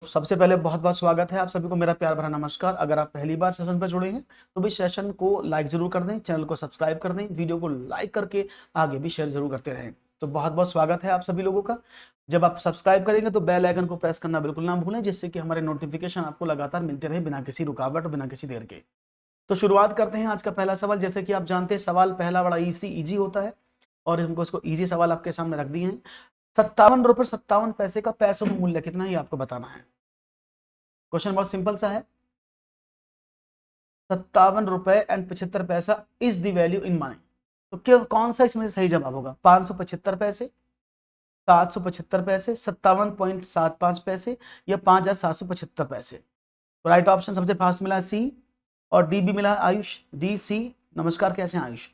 सबसे पहले बहुत बहुत स्वागत है आप सभी को, मेरा प्यार भरा नमस्कार। अगर आप पहली बार सेशन पर जुड़े हैं तो भी सेशन को लाइक जरूर कर दें, चैनल को सब्सक्राइब कर दें, वीडियो को लाइक करके आगे भी शेयर जरूर करते रहें। तो बहुत बहुत स्वागत है आप सभी लोगों का। जब आप सब्सक्राइब करेंगे तो बेल आइकन को प्रेस करना बिल्कुल ना भूलें, जिससे कि हमारे नोटिफिकेशन आपको लगातार मिलते रहे बिना किसी रुकावट और बिना किसी देर के। तो शुरुआत करते हैं आज का पहला सवाल। जैसे कि आप जानते हैं सवाल पहला बड़ा इजी होता है और हमको इसको इजी सवाल आपके सामने रख दिए हैं। 57 रुपये 57 पैसे का पैसों में मूल्य कितना है ये आपको बताना है। क्वेश्चन बहुत सिंपल सा है। 57 रुपये 75 पैसा is the value in money. तो क्या कौन सा इसमें सही जवाब होगा? 575 पैसे, 775 पैसे, 57.75 पैसे या 5775 पैसे। तो राइट ऑप्शन सबसे फास्ट मिला सी और डी भी मिला आयुष। D C. नमस्कार, कैसे हैं आयुष?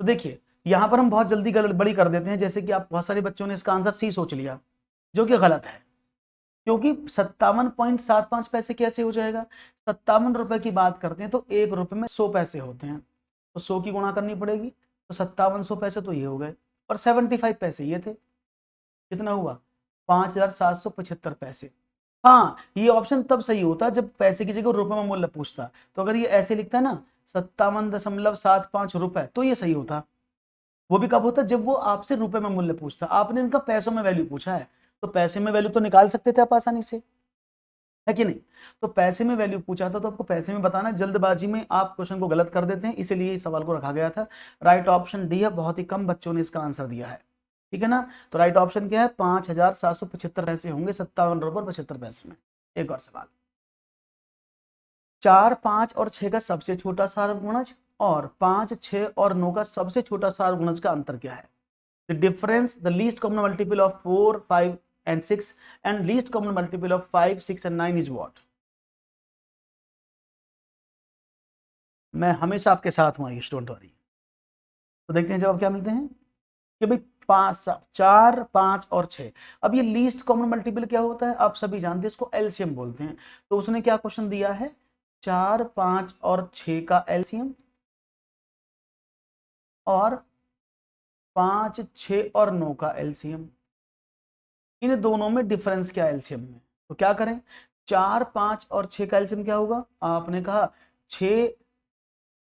तो देखिए यहां पर हम बहुत जल्दी गड़बड़ी कर देते हैं। जैसे कि आप बहुत सारे बच्चों ने इसका आंसर सी सोच लिया, जो कि गलत है। क्योंकि 57.75 पैसे कैसे हो जाएगा? 57 रुपए की बात करते हैं तो 1 रुपए में 100 पैसे होते हैं, तो 100 की गुणा करनी पड़ेगी, तो 5700 पैसे तो ये हो गए और 75 पैसे ये थे। कितना हुआ? 5775 पैसे। हाँ, ये ऑप्शन तब सही होता जब पैसे की जगह रुपए में मूल्य पूछता। तो अगर ये ऐसे लिखता है ना 57.75 रुपए, तो ये सही होता। वो भी कब होता? जब वो आपसे रुपए में मूल्य पूछता। आपने इनका पैसों में वैल्यू पूछा है, तो पैसे में वैल्यू तो निकाल सकते थे आप आसानी से, है कि नहीं? तो पैसे में वैल्यू पूछा था तो आपको पैसे में बताना। जल्दबाजी में आप क्वेश्चन को गलत कर देते हैं, इसीलिए इस सवाल को रखा गया था। राइट ऑप्शन डी है। बहुत ही कम बच्चों ने इसका आंसर दिया है, ठीक है ना? तो राइट ऑप्शन क्या है? 5775 पैसे होंगे 57 रुपये 75 पैसे में। एक और सवाल। 4, 5 और 6 का सबसे छोटा सार्वगुणज और 5, 6 और 9 का सबसे छोटा सार्वगुणज का अंतर क्या है? The difference, the least common multiple of 4, 5 and 6 and least common multiple of 5, 6 and 9 is what? मैं हमेशा आपके साथ हूँ, डोंट वरी। तो देखते हैं जवाब क्या मिलते हैं कि भाई 4, 5 और 6। अब ये लीस्ट कॉमन मल्टीपल क्या होता है आप सभी जानते हैं, इसको एलसीएम बोलते हैं। तो उसने क्या क्वेश्चन दिया है? 4, 5 और 6 का एलसीएम और 5, 6 और 9 का एलसीएम। इन दोनों में डिफरेंस क्या है एलसीएम में? तो क्या करें? 4, 5 और 6 का एलसीएम क्या होगा? आपने कहा 6,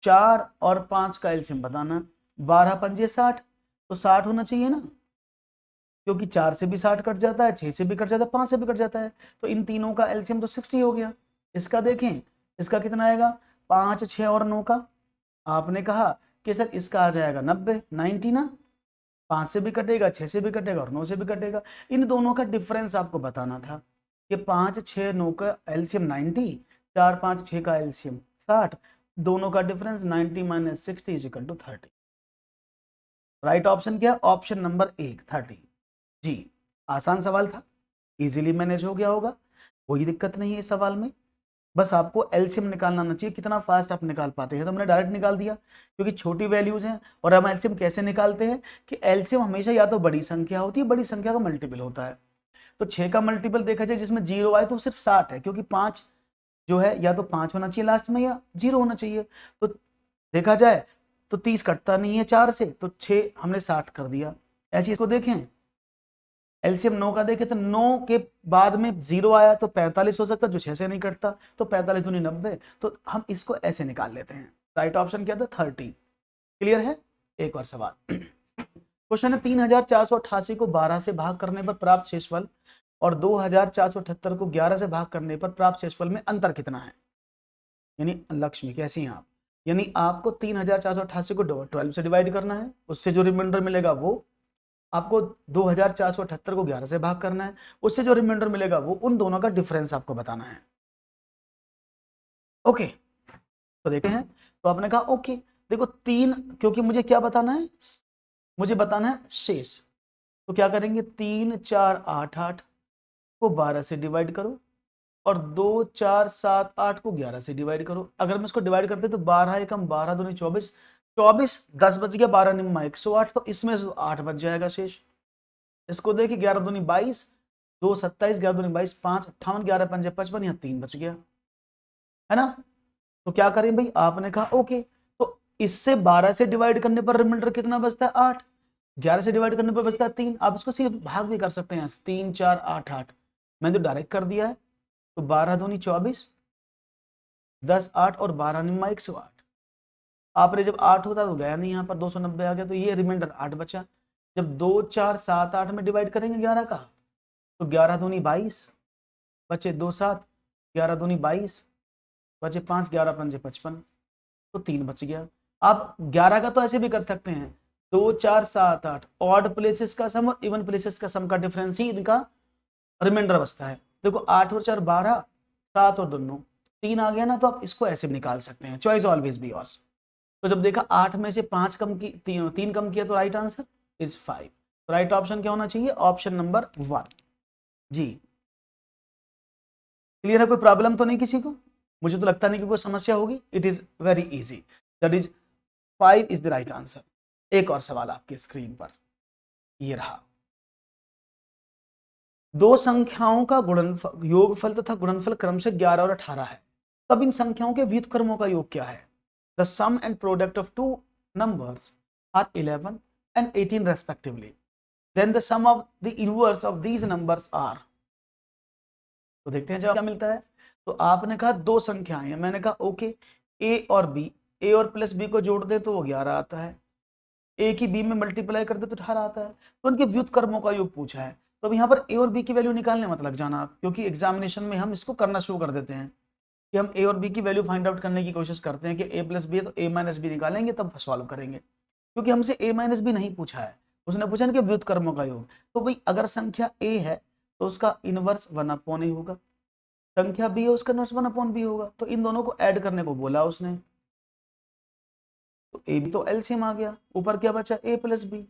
4 और 5 का एलसीएम बताना। 12 पंजे 60, तो 60 होना चाहिए ना, क्योंकि 4 से भी 60 कट जाता है, 6 से भी कट जाता है, 5 से भी कट जाता है। तो इन तीनों का एलसीएम तो 60 हो गया। इसका देखें, इसका कितना आएगा? 5, 6 और 9 का। आपने कहा कि सर इसका आ जाएगा 90, 90 ना। 5 से भी कटेगा, 6 से भी कटेगा और 9 से भी कटेगा। इन दोनों का डिफरेंस आपको बताना था कि 5, 6, 9 का एलसीएम 90, 4, 5, 6 का एलसीएम 60। दोनों का difference 90 minus 60 is equal to 30। Right option क्या? Option number 1, 30। जी, आसान सवाल था, इजीली मैनेज हो गया होगा, कोई दिक्कत नहीं है इस सवाल में। बस आपको एलसीएम निकालना आना चाहिए। कितना फास्ट आप निकाल पाते हैं? तो हमने डायरेक्ट निकाल दिया, क्योंकि छोटी वैल्यूज हैं। और हम एलसीएम कैसे निकालते हैं कि एलसीएम हमेशा या तो बड़ी संख्या होती है, बड़ी संख्या का मल्टीपल होता है। तो 6 का मल्टीपल देखा जाए जिसमें 0 आए तो सिर्फ 60 है, क्योंकि 5 जो है या तो 5 होना चाहिए लास्ट में या 0 होना चाहिए। तो देखा जाए तो 30 कटता नहीं है 4 से, तो 6 हमने 60 कर दिया। ऐसे इसको देखें, एलसीएम 9 का देखें तो 9 के बाद में 0 आया तो 45 हो सकता, जो 6 से नहीं कटता, तो 45 दूनी 90। तो हम इसको ऐसे निकाल लेते हैं। राइट ऑप्शन क्या था? 30। क्लियर है? एक और सवाल। क्वेश्चन है 3488 को 12 से भाग करने पर प्राप्त शेषफल और 2478 को 11 से भाग करने पर प्राप्त शेषफल में अंतर कितना है? यानी लक्ष्मी कैसी हैं आप? यानी आपको 3488 को 12 से डिवाइड करना है, उससे जो रिमाइंडर मिलेगा वो आपको 2478 को 11 से भाग करना है, उससे जो रिमाइंडर मिलेगा वो, उन दोनों का डिफरेंस आपको बताना है। ओके, तो देखते हैं। तो आपने कहा ओके, देखो 3, क्योंकि मुझे क्या बताना है? मुझे बताना है शेष। तो क्या करेंगे? 3, 4, 8, 8 को 12 से डिवाइड करो और 2, 4, 7, 8 को 11 से डिवाइड करो। अगर मैं इसको डिवाइड करते तो 12 एकम 12 दूनी 24, 24 10 बच गया, 12 निम्मा 108, तो इसमें से 8 बच जाएगा शेष। इसको देखिए 11 दूनी 22, 2 27, 11 दूनी 22, 5 58, 11 पंजे 55, यहाँ 3 बच गया, है ना? तो क्या करें भाई? आपने कहा ओके, तो इससे 12 से डिवाइड करने पर रिमाइंडर कितना बचता है? 8। 11 से डिवाइड करने पर बचता है 3। आप इसको सीधे भाग भी कर सकते हैं, 3, 4, 8, 8। मैंने तो डायरेक्ट कर दिया है। तो 12 दूनी 24, 10 8 और 12 निम्मा 108। आपने जब 8 होता तो गया नहीं, यहाँ पर 290 आ गया, तो ये रिमाइंडर 8 बचा। जब 2 4 7 8 में डिवाइड करेंगे 11 का, तो 11 दूनी 22, बचे 2 7, 11 दूनी 22, बचे 5, 11 पंजे 55, तो 3 बच गया। आप 11 का तो ऐसे भी कर सकते हैं, 2 4 7 8 ऑड प्लेसेस का सम और इवन प्लेसेस का सम का डिफरेंस ही इनका रिमाइंडर बचता है। देखो 8 और 4 12, 7 और 2 9, 3 आ गया ना, तो आप इसको ऐसे भी निकाल सकते हैं। Choice always be yours. तो जब देखा 8 में से 5 कम की, 3 कम किया, तो राइट आंसर इज 5। तो राइट ऑप्शन क्या होना चाहिए? ऑप्शन नंबर 1 जी। क्लियर है? कोई प्रॉब्लम तो नहीं किसी को? मुझे तो लगता नहीं कि कोई समस्या होगी। It is very easy, that is 5 is the right answer. एक और सवाल आपके स्क्रीन पर ये रहा। दो संख्याओं का गुणनफल, योगफल तथा गुणनफल क्रमशः 11 और 18 है, तब इन संख्याओं के व्युत्क्रमों का योग क्या है? The sum and product of two numbers are 11 and 18 respectively. Then the sum of the inverse of these numbers are. तो देखते हैं जवाब क्या मिलता है। तो आपने कहा दो संख्याएं हैं, मैंने कहा ओके, ए और बी, ए और प्लस बी को जोड़ दे तो वो 11 आता है, ए की बी में मल्टीप्लाई कर दे तो 18 आता है। तो उनके व्युत्क्रमों का योग पूछा है। तो अब यहाँ पर ए और बी की वैल्यू निकालने मत लग जाना आप, क्योंकि एग्जामिनेशन में हम इसको करना शुरू कर देते हैं कि हम ए और बी की वैल्यू फाइंड आउट करने की कोशिश करते हैं कि ए प्लस बी है तो ए माइनस बी निकालेंगे तब सॉल्व करेंगे, क्योंकि हमसे ए माइनस बी नहीं पूछा है, उसने पूछा ना कि व्युत्क्रमों का योग। तो भाई अगर संख्या ए है तो उसका इनवर्स 1/a होगा, संख्या बी है उसका इनवर्स 1/b होगा, तो इन दोनों को ऐड करने को बोला उसने। तो ए बी तो एलसीएम आ गया, ऊपर क्या बचा? ए प्लस बी।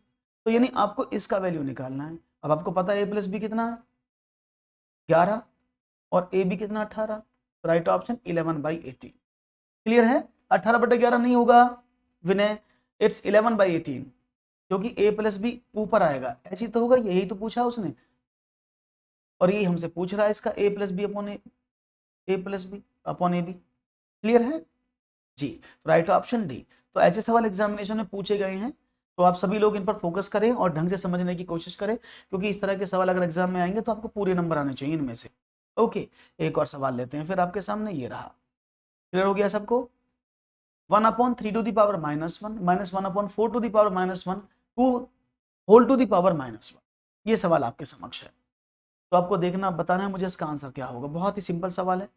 तो यानी आपको इसका वैल्यू निकालना है। अब आपको पता है ए प्लस बी कितना है? 11 और ए बी कितना? 18। Right option 11/18। क्लियर है? 18/11 नहीं होगा विनय, इट्स 11/18, क्योंकि ए प्लस बी ऊपर आएगा, ऐसी तो होगा, यही तो पूछा उसने, और यही हमसे पूछ रहा है इसका A plus B upon A plus B upon A B. Clear है जी? Right option D. तो ऐसे सवाल एग्जामिनेशन में पूछे गए हैं, तो आप सभी लोग इन पर फोकस करें और ढंग से समझने की कोशिश करें, क्योंकि इस तरह के सवाल अगर एग्जाम में आएंगे तो आपको पूरे नंबर आने चाहिए इनमें से। ओके, एक और सवाल लेते हैं फिर आपके सामने, ये रहा। क्लियर हो गया सबको? 1/3 minus 1 -1/4 minus 1 to whole to the power -1, ये सवाल आपके समक्ष है। तो आपको देखना, बताना है मुझे इसका आंसर क्या होगा। बहुत ही सिंपल सवाल है,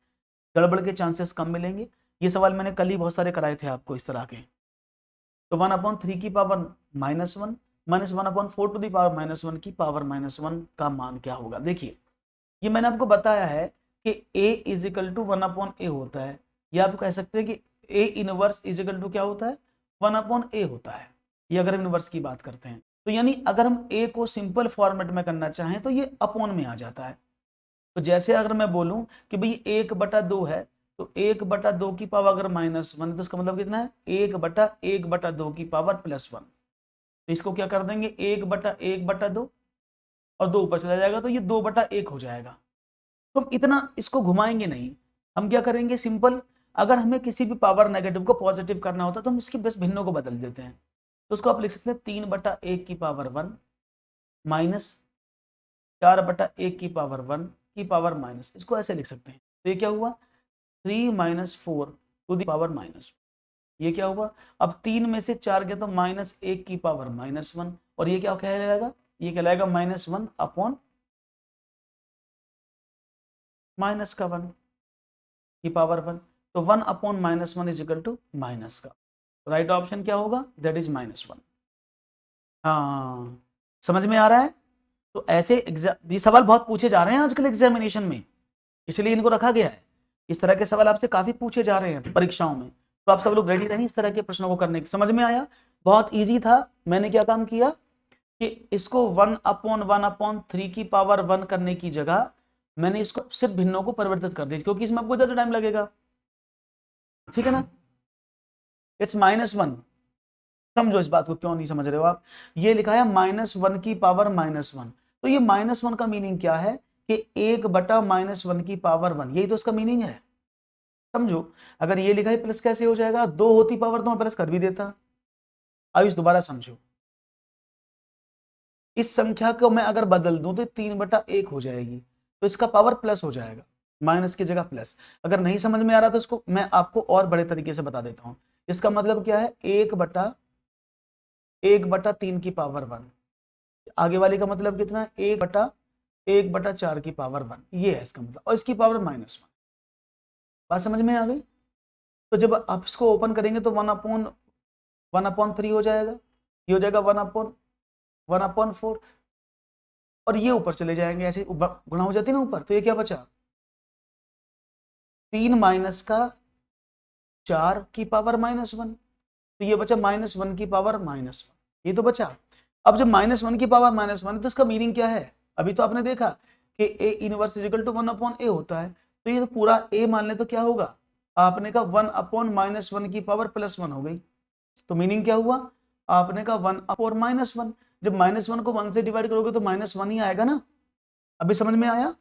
गड़बड़ के चांसेस कम मिलेंगे। ये सवाल मैंने कल ही बहुत सारे कराए थे आपको इस तरह के। तो 1/3 की पावर -1 -1/4 की पावर -1 का मान क्या होगा? देखिए, ये मैंने आपको बताया है कि a is equal to 1/a होता है, या आप कह सकते हैं कि a inverse is equal to क्या होता है? 1/a होता है, ये अगर हम इनवर्स की बात करते हैं। तो यानी अगर हम a को सिंपल फॉर्मेट में करना चाहें तो ये अपॉन में आ जाता है। तो जैसे अगर मैं बोलूं कि भाई 1/2 है, तो 1/2 की पावर अगर -1 तो इसका मतलब कितना है? 1/1/2 की पावर +1। तो इसको क्या कर देंगे? 1/1/2 और 2 ऊपर चला जाएगा, तो ये 2/1 हो जाएगा। तो हम इतना इसको घुमाएंगे नहीं, हम क्या करेंगे सिंपल, अगर हमें किसी भी पावर नेगेटिव को पॉजिटिव करना होता तो हम इसकी बस भिन्नों को बदल देते हैं। तो उसको आप लिख सकते हैं 3/1 की पावर 1 माइनस 4/1 की पावर 1 की पावर माइनस, इसको ऐसे लिख सकते हैं। तो ये क्या हुआ? 3 - 4 टू दी पावर माइनस, ये क्या हुआ? अब 3 में से 4 गया तो -1 की पावर -1, और ये क्या कहलाएगा? ये कहलाएगा -1 अपॉन माइनस का 1 की पावर 1। तो 1/-1 इज इक्वल टू माइनस का। राइट ऑप्शन क्या होगा? That is -1। हाँ, समझ में आ रहा है? तो ऐसे एग्जाम, ये सवाल बहुत पूछे जा रहे हैं आजकल एग्जामिनेशन में, इसलिए इनको रखा गया है। इस तरह के सवाल आपसे काफी पूछे जा रहे हैं परीक्षाओं में, तो आप सब लोग रेडी रहें इस तरह के प्रश्नों को करने की। समझ में आया? बहुत इजी था। मैंने क्या काम किया कि इसको 1/1/3 की पावर 1 करने की जगह मैंने इसको सिर्फ भिन्नों को परिवर्तित कर दिया, क्योंकि इसमें आपको ज्यादा टाइम लगेगा। ठीक है ना? इट्स -1। समझो इस बात को, क्यों नहीं समझ रहे हो आप? ये लिखा है -1 की पावर -1, तो ये -1 का मीनिंग क्या है कि 1/-1 की पावर 1, यही तो इसका मीनिंग है। समझो, अगर ये लिखा है प्लस कैसे हो जाएगा? 2 होती पावर तो मैं प्लस कर भी देता। आयुष दोबारा समझो, इस संख्या को मैं अगर बदल दूं तो 3/1 हो जाएगी, तो इसका पावर प्लस हो जाएगा। माइनस की जगह प्लस। अगर नहीं समझ में आ रहा तो इसको मैं आपको और बड़े तरीके से बता देता हूं। इसका मतलब क्या है, 1/3 की पावर 1। आगे वाले का मतलब कितना है, 1/4 की पावर 1, ये है इसका मतलब, और इसकी पावर -1। बात समझ में आ गई। तो जब आप इसको ओपन करेंगे तो 1/3 हो जाएगा, ये हो जाएगा 1/4, और ये ऊपर चले जाएंगे, ऐसे गुणा हो जाती है ना ऊपर। तो ये क्या बचा, 3 माइनस का 4 की पावर -1, तो ये बचा -1 की पावर -1, ये तो बचा। अब जब -1 की पावर -1 है तो इसका मीनिंग क्या है, अभी तो आपने देखा कि A inverse equal to 1/a होता है, तो ये तो पूरा a मान ले तो क्या होगा, आपने कहा 1/-1 की पावर +1 हो गई। तो मीनिंग क्या हुआ, आपने कहा 1/-1, जब -1 को 1 से डिवाइड करोगे तो -1 ही आएगा ना। अभी समझ में आया।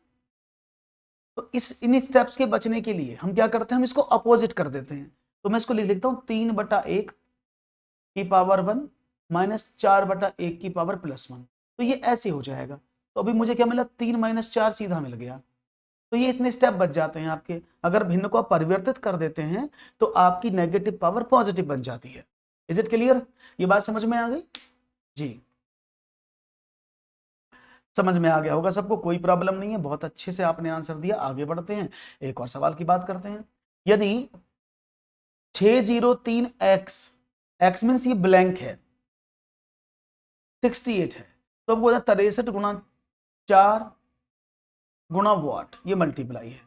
तो इन स्टेप्स के बचने के लिए हम क्या करते हैं, हम इसको अपोजिट कर देते हैं। तो मैं इसको लिख लेता हूं 3/1 की पावर 1 -4/1 की पावर +1, तो ये ऐसे हो जाएगा। तो अभी मुझे क्या मिला, 3 - 4 सीधा मिल गया। तो ये इतने स्टेप बच जाते हैं आपके। अगर भिन्न को आप परिवर्तित कर देते हैं तो आपकी नेगेटिव पावर पॉजिटिव बन जाती है। इज इट क्लियर, ये बात समझ में आ गई जी। समझ में आ गया होगा सबको, कोई प्रॉब्लम नहीं है, बहुत अच्छे से आपने आंसर दिया। आगे बढ़ते हैं, एक और सवाल की बात करते हैं। यदि 603x, x मीन्स ये ब्लैंक है, 68 है, तो अब बोला 63 × 4 × वाट, ये मल्टीप्लाई है।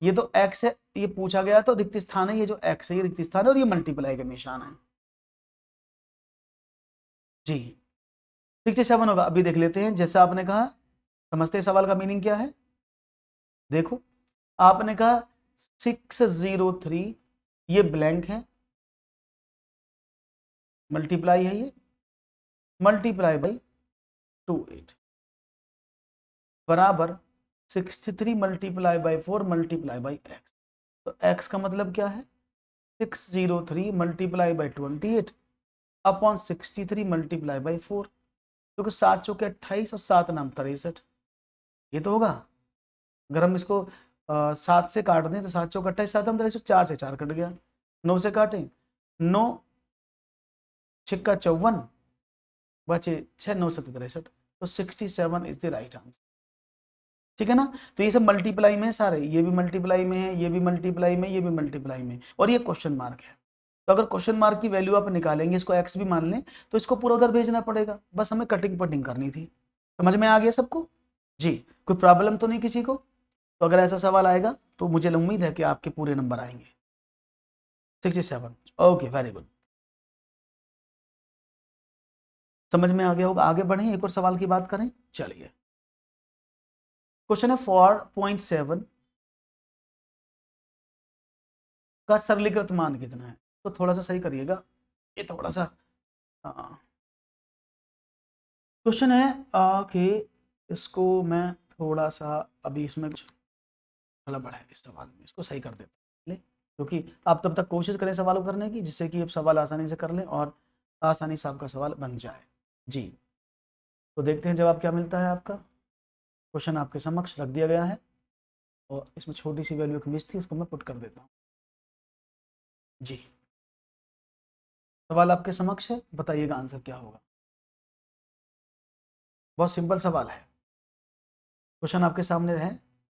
ये तो x है, ये पूछा गया तो रिक्त स्थान है, ये जो x है ये रिक्त स्थान है, और ये मल्टीप्लाई का निशान है जी। 67 होगा। अभी देख लेते हैं, जैसा आपने कहा, समझते हैं सवाल का मीनिंग क्या है। देखो, आपने कहा 603, ये ब्लैंक है, मल्टीप्लाई है, ये मल्टीप्लाई बाई 28 बराबर 63 multiply by 4 multiply by x। तो x का मतलब क्या है, 603 multiply by 28 upon 63 multiply by 4, क्योंकि 7 चौके 28 और 7 नाम 63, ये तो होगा। अगर हम इसको 7 से काट दें तो 7 चौके 28, 7 हम 63, 4 से 4 कट गया, 9 से काटें, 9 छिक्का 54, बचे 6, 9 7 63, तो 67 इज द राइट आंसर। ठीक है ना। तो ये सब मल्टीप्लाई में है सारे, ये भी मल्टीप्लाई में है, ये भी मल्टीप्लाई में, ये भी मल्टीप्लाई में, और ये क्वेश्चन मार्क है। तो अगर क्वेश्चन मार्क की वैल्यू आप निकालेंगे, इसको x भी मान लें, तो इसको पूरा उधर भेजना पड़ेगा, बस हमें कटिंग पटिंग करनी थी। समझ में आ गया सबको जी, कोई प्रॉब्लम तो नहीं किसी को। तो अगर ऐसा सवाल आएगा तो मुझे उम्मीद है कि आपके पूरे नंबर आएंगे। 67, ओके, वेरी गुड, समझ में आ गया होगा। आगे बढ़े, एक और सवाल की बात करें, चलिए। क्वेश्चन है 4.7 का सरलीकृत मान कितना है। तो थोड़ा सा सही करिएगा, ये थोड़ा सा क्वेश्चन है कि इसको मैं थोड़ा सा, अभी इसमें कुछ गड़बड़ है इस सवाल में, इसको सही कर देते हैं, क्योंकि आप तब तक कोशिश करें सवाल करने की, जिससे कि आप सवाल आसानी से कर लें और आसानी से आपका सवाल बन जाए जी। तो देखते हैं जवाब क्या मिलता है आपका। क्वेश्चन आपके समक्ष रख दिया गया है, और इसमें छोटी सी वैल्यू की मिस थी, उसको मैं पुट कर देता हूँ जी। सवाल आपके समक्ष है, बताइएगा आंसर क्या होगा। बहुत सिंपल सवाल है, क्वेश्चन आपके सामने है,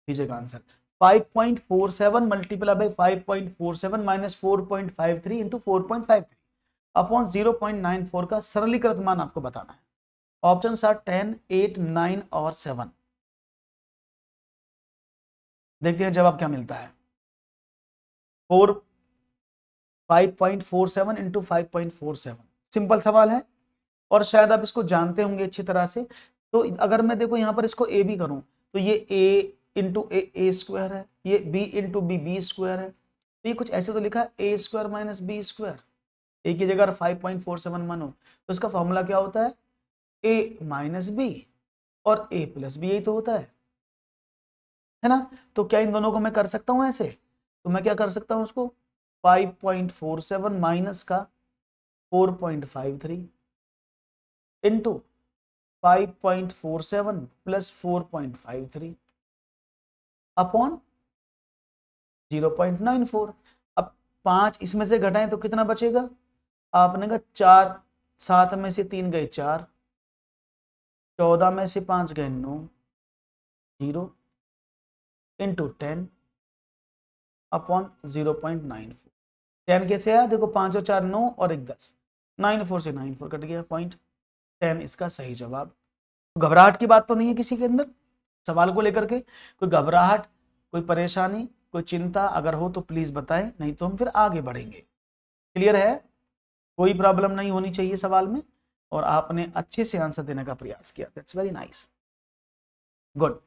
दीजिएगा answer. 5.47 multiply by 5.47 minus 4.53 into 4.53 upon 0.94 का सरलीकृत मान आपको बताना है। ऑप्शन आर 10, 8, 9 और 7। देखते हैं जवाब क्या मिलता है। 5.47 इंटू 5.47, सिंपल सवाल है, और शायद आप इसको जानते होंगे अच्छी तरह से। तो अगर मैं देखो यहाँ पर इसको ए भी करूं, तो ये a इंटू ए स्क्वायर है, ये b इंटू बी स्क्वायर है, तो ये कुछ ऐसे तो लिखा है ए स्क्वायर माइनस बी स्क्वायर। ए की जगह 5.47 मानो तो इसका फॉर्मूला क्या होता है, a माइनस बी और a प्लस बी, यही तो होता है ना। तो क्या इन दोनों को मैं कर सकता हूं ऐसे, तो मैं क्या कर सकता हूं उसको, 5.47 माइनस का 4.53 इंटू 5.47 प्लस 4.53 अपॉन 0.94। अब 5 इसमें से घटाएं तो कितना बचेगा, आपने कहा 4, 7 में से 3 गए 4, 14 में से 5 गए 9, 0 इंटू 10 अपॉन 0.94। 10 कैसे आया, देखो 5 और 4 9 और 1 10, 94 से 94 कट गया, 0.10 इसका सही जवाब। घबराहट की बात तो नहीं है किसी के अंदर सवाल को लेकर के, कोई घबराहट, कोई परेशानी, कोई चिंता अगर हो तो प्लीज बताएं, नहीं तो हम फिर आगे बढ़ेंगे। क्लियर है, कोई प्रॉब्लम नहीं होनी चाहिए सवाल में, और आपने अच्छे से आंसर देने का प्रयास किया, दैट्स वेरी नाइस, गुड।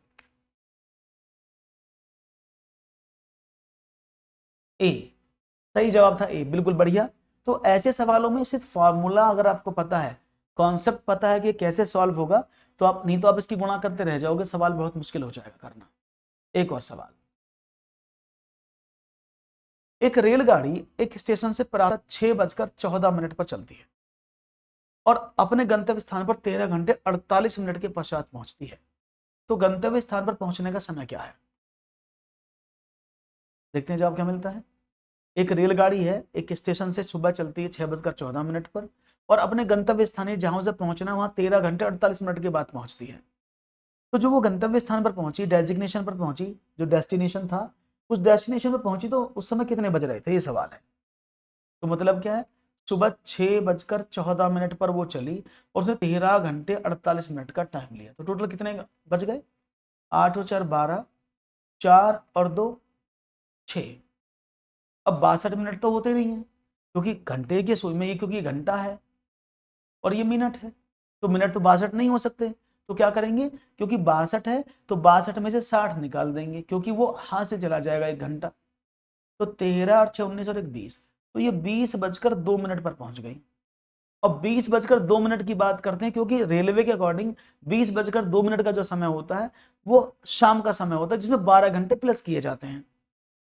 ए सही जवाब था, ए बिल्कुल बढ़िया। तो ऐसे सवालों में सिर्फ फॉर्मूला अगर आपको पता है, कॉन्सेप्ट पता है कि कैसे सॉल्व होगा, तो आप नहीं तो आप इसकी गुणा करते रह जाओगे, सवाल बहुत मुश्किल हो जाएगा करना। एक और सवाल, एक रेलगाड़ी एक स्टेशन से प्रातः 6:14 पर चलती है और अपने गंतव्य स्थान पर 13 घंटे 48 मिनट के पश्चात पहुंचती है, तो गंतव्य स्थान पर पहुंचने का समय क्या है। देखते हैं जवाब क्या मिलता है। एक रेलगाड़ी है, एक स्टेशन से सुबह चलती है 6:14 पर और अपने गंतव्य स्थान जहां से पहुंचना वहां 13 घंटे 48 मिनट के बाद पहुंचती है। तो जो वो गंतव्य स्थान पर पहुंची, डेजिग्नेशन पर पहुंची, जो डेस्टिनेशन था उस डेस्टिनेशन पर पहुंची, तो उस समय कितने बज रहे थे, ये सवाल है। तो मतलब क्या है, सुबह 6:14 पर वो चली और उसने 13 घंटे 48 मिनट का टाइम लिया, तो टोटल कितने बज गए, 8 और 4 12, 4 और 2 6। अब 62 मिनट तो होते नहीं है, क्योंकि घंटे के सुई में ये, क्योंकि घंटा है और ये मिनट है, तो मिनट तो 62 नहीं हो सकते। तो क्या करेंगे, क्योंकि 62 है तो 62 में से 60 निकाल देंगे, क्योंकि वो हाथ से चला जाएगा 1 घंटा। तो 13 और 6 19 और 1 20, तो ये 20:02 पर पहुंच गई। अब 20:02 की बात करते हैं, क्योंकि रेलवे के अकॉर्डिंग 20:02 का जो समय होता है वो शाम का समय होता है, जिसमें 12 घंटे प्लस किए जाते हैं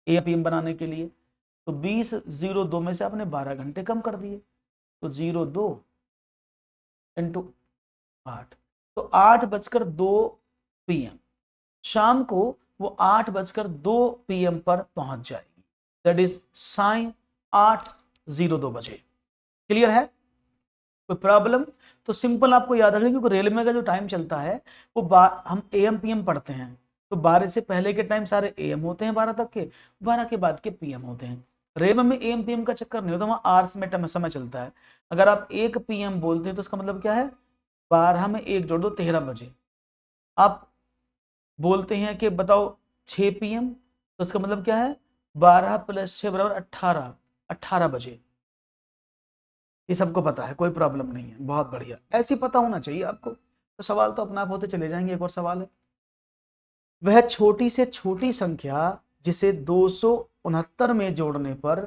एएम बनाने के लिए। तो 20:02 में से आपने 12 घंटे कम कर दिए, तो 02 इंटू 8, तो 8:02 PM, शाम को वो 8:02 PM पर पहुंच जाएगी, दैट इज साइन 8:02 बजे। क्लियर है, कोई प्रॉब्लम। तो सिंपल आपको याद रखें, क्योंकि रेलवे का जो टाइम चलता है वो हम AM PM पढ़ते हैं, तो 12 से पहले के टाइम सारे AM होते हैं 12 तक के, 12 के बाद के PM होते हैं। रेलवे में AM PM का चक्कर नहीं होता, वहां आवर्स में समय चलता है। अगर आप 1 PM बोलते हैं तो उसका मतलब क्या है, 12 में 1 जोड़ दो 13 बजे। आप बोलते हैं कि बताओ 6 PM, तो उसका मतलब क्या है, 12 + 6 = 18, 18 बजे। ये सबको पता है, कोई प्रॉब्लम नहीं है, बहुत बढ़िया, ऐसी पता होना चाहिए आपको। तो सवाल तो अपना आप होते चले जाएंगे। एक और सवाल है, वह छोटी से छोटी संख्या जिसे 269 में जोड़ने पर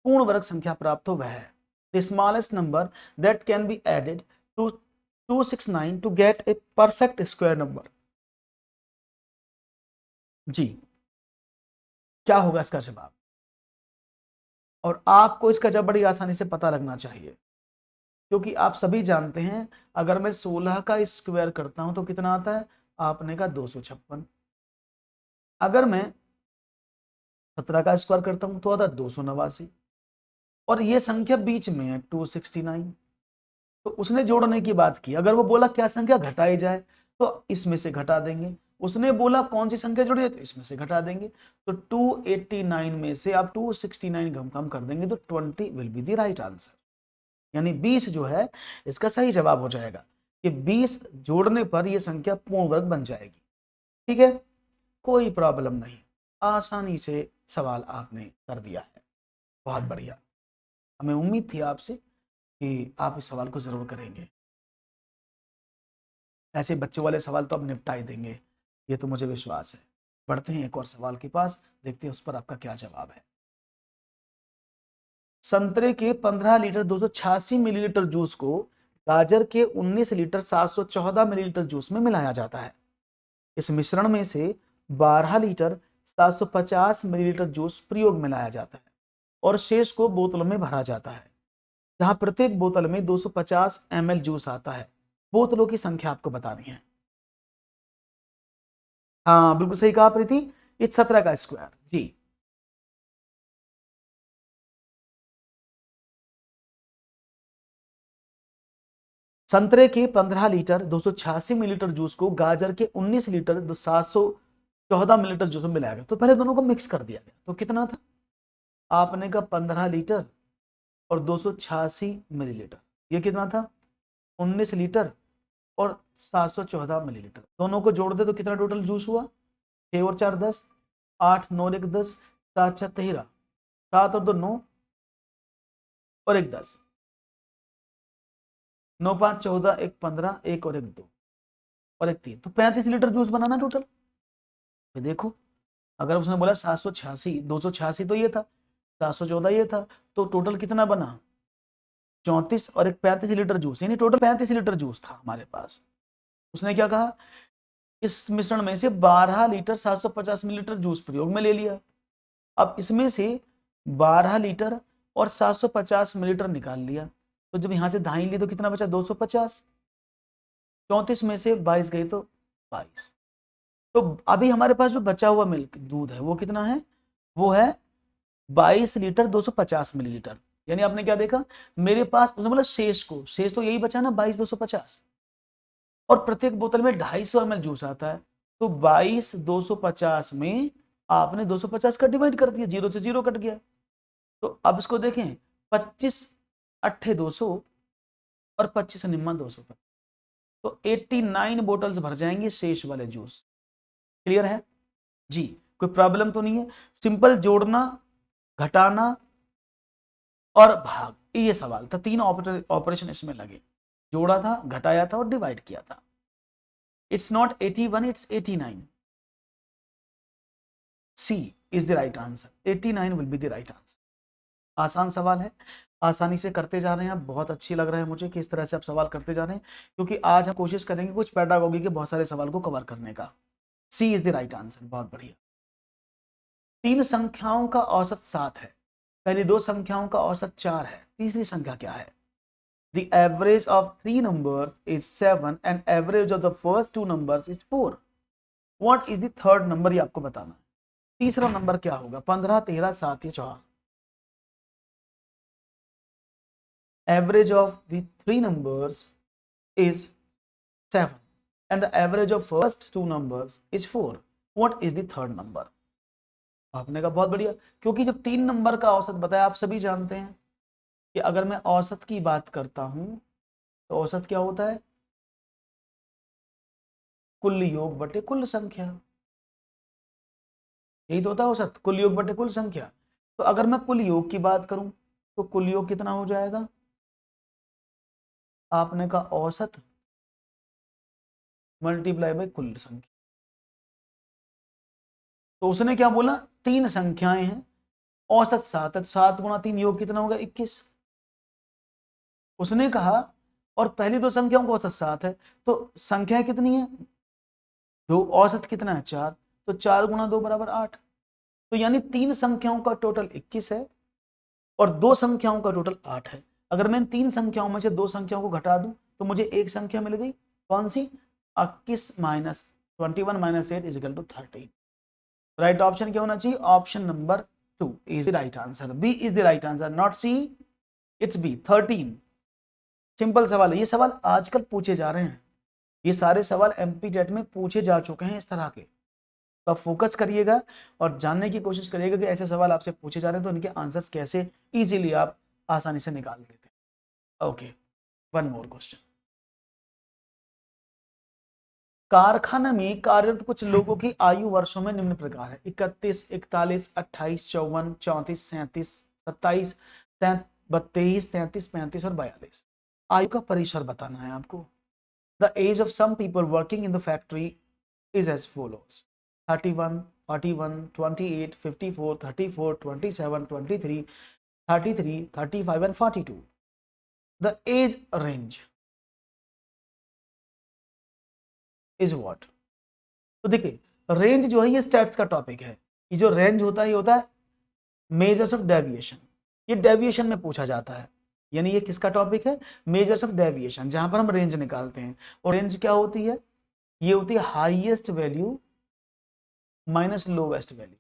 पूर्ण वर्ग संख्या प्राप्त हो, वह है the smallest number that can be added to 269 to get a perfect square number. जी, क्या होगा इसका जवाब, और आपको इसका जवाब बड़ी आसानी से पता लगना चाहिए, क्योंकि आप सभी जानते हैं अगर मैं 16 का स्क्वायर करता हूं तो कितना आता है, आपने का 256। अगर मैं 17 का स्क्वायर करता हूं तो आता है 289, और ये संख्या बीच में है 269। तो उसने जोड़ने की बात की, अगर वो बोला क्या संख्या घटाई जाए तो इसमें से घटा देंगे, उसने बोला कौन सी संख्या जोड़ी है तो इसमें से घटा देंगे। तो 289 में से आप 269 कम कर देंगे तो 20 will be the right answer, यानी 20 जो है इसका सही जवाब हो जाएगा कि 20 जोड़ने पर यह संख्या पूर्ण वर्ग बन जाएगी। ठीक है, कोई प्रॉब्लम नहीं, आसानी से सवाल आपने कर दिया है, बहुत बढ़िया। हमें उम्मीद थी आपसे कि आप इस सवाल को जरूर करेंगे, ऐसे बच्चों वाले सवाल तो आप निपटा ही देंगे, ये तो मुझे विश्वास है। बढ़ते हैं एक और सवाल के पास, देखते हैं उस पर आपका क्या जवाब है। संतरे के 15 लीटर 286 मिलीलीटर जूस को गाजर के 19 लीटर 714 मिलीलीटर जूस में मिलाया जाता है। इस मिश्रण में से 12 लीटर 750 मिलीलीटर जूस प्रयोग में लाया जाता है और शेष को बोतलों में भरा जाता है, जहां प्रत्येक बोतल में 250 ml जूस आता है। बोतलों की संख्या आपको बतानी है। हाँ बिल्कुल सही कहा प्रीति, इस 17 का स्क्वायर। जी, संतरे के 15 लीटर 286 मिलीलीटर जूस को गाजर के 19 लीटर 714 मिलीलीटर जूस में मिलाया गया। तो पहले दोनों को मिक्स कर दिया गया, तो कितना था? आपने कहा 15 लीटर और 286 मिलीलीटर, ये कितना था? 19 लीटर और 714 मिलीलीटर। दोनों को जोड़ दे तो कितना टोटल जूस हुआ? 6 और 4 10, 8 9 1 10, 7 6 13, 7 और 2 9 और 1 10, 9 5 14, 1 15, 1 और 1 2 और 1 3, तो 35 लीटर जूस बनाना टोटल। देखो अगर उसने बोला 786, 286 तो ये था, 714 ये था, तो टोटल कितना बना? 34 और एक 35 लीटर जूस, यानी टोटल 35 लीटर जूस था हमारे पास। उसने क्या कहा? इस मिश्रण में से 12 लीटर 750 मिलीलीटर जूस प्रयोग में ले लिया। अब इसमें से 12 लीटर और 750 मिलीलीटर निकाल लिया, तो जब यहां से दाई ली तो कितना बचा? 250। 34 में से 22 गई तो 22। तो अभी हमारे पास जो बचा हुआ मिल्क दूध है वो कितना है? वो है 22 लीटर 250 मिलीलीटर। यानी आपने क्या देखा, मेरे पास उसने बोला शेष को, शेष तो यही बचा ना 22 250, और प्रत्येक बोतल में 250 ml जूस आता है, तो 22 250 में आपने 250 का डिवाइड कर दिया, 0 से 0 कट गया। तो अब इसको देखें, 25 अट्ठे 200 और 25 निम्मा 200, तो 89 बोतल्स भर जाएंगे शेष वाले जूस। क्लियर है जी? कोई प्रॉब्लम तो नहीं है? सिंपल जोड़ना, घटाना और भाग, ये सवाल था। 3 ऑपरेशन इसमें लगे, जोड़ा था, घटाया था और डिवाइड किया था। It's not 81, it's 89। C is the right answer, 89 will be the right answer. आसान सवाल है, आसानी से करते जा रहे हैं आप। बहुत अच्छी लग रहा है मुझे कि इस तरह से आप सवाल करते जा रहे हैं, क्योंकि आज हम कोशिश करेंगे कुछ पेडागोगी के बहुत सारे सवाल को कवर करने का। सी इज द राइट आंसर, बहुत बढ़िया। 3 संख्याओं का औसत 7 है, पहली 2 संख्याओं का औसत 4 है, तीसरी संख्या क्या है? The average of 3 numbers is 7 and average of the first 2 numbers is 4. What is the third number? ये आपको बताना है। तीसरा नंबर क्या होगा? 15 13 7 या 4? Average of the 3 numbers is 7 and the average of first 2 numbers is 4. What is the third number? आपने कहा बहुत बढ़िया, क्योंकि जब 3 नंबर का औसत बताया, आप सभी जानते हैं कि अगर मैं औसत की बात करता हूं तो औसत क्या होता है? कुल योग बटे कुल संख्या, यही तो होता है औसत, कुल योग बटे कुल संख्या। तो अगर मैं कुल योग की बात करूं तो कुल योग कितना हो जाएगा? आपने कहा औसत मल्टीप्लाई बाय कुल संख्या। तो उसने क्या बोला? 3 संख्याएं हैं, औसत 7 है, 7 गुणा 3 योग कितना होगा? 21। उसने कहा और पहली 2 संख्याओं का औसत 7 है, तो संख्याएं कितनी है? 2, औसत कितना है? 4, तो 4 गुणा 2 बराबर 8। तो यानी 3 संख्याओं का टोटल 21 है और 2 संख्याओं का टोटल 8 है। अगर मैं 3 संख्याओं में से 2 संख्याओं को घटा दूं तो मुझे एक संख्या मिल गई, कौन सी? 21 minus 21 minus 8 is equal to 13। Right option क्या होना चाहिए? Option number 2 is the right answer. B is the right answer, not C, it's B 13। Simple सवाल है, ये सवाल आजकल पूछे जा रहे हैं, ये सारे सवाल एमपी जेट में पूछे जा चुके हैं इस तरह के। तो आप फोकस करिएगा और जानने की कोशिश करिएगा कि ऐसे सवाल आपसे पूछे जा रहे हैं तो इनके आंसर्स कैसे इजीली आप आसानी से निकाल देते हैं। Okay, one more question. कारखाना में कार्यरत कुछ लोगों की आयु वर्षों में निम्न प्रकार है: 31, 41, 28, 54, 34, 37, 27, 32, 33, 35 और 42। आयु का परिसर बताना है आपको। The age of some people working in the factory is as follows: 31, 41, 28, 54, 34, 27, 23, 33, 35 and 42. The age range is what? तो देखिए, रेंज जो है ये स्टैट्स का टॉपिक है। ये जो रेंज होता है ये होता है मेजर्स ऑफ डेविएशन, ये डेविएशन में पूछा जाता है। यानी ये किसका टॉपिक है? मेजर्स ऑफ डेविएशन, जहां पर हम रेंज निकालते हैं। और रेंज क्या होती है? ये होती है highest value minus lowest value,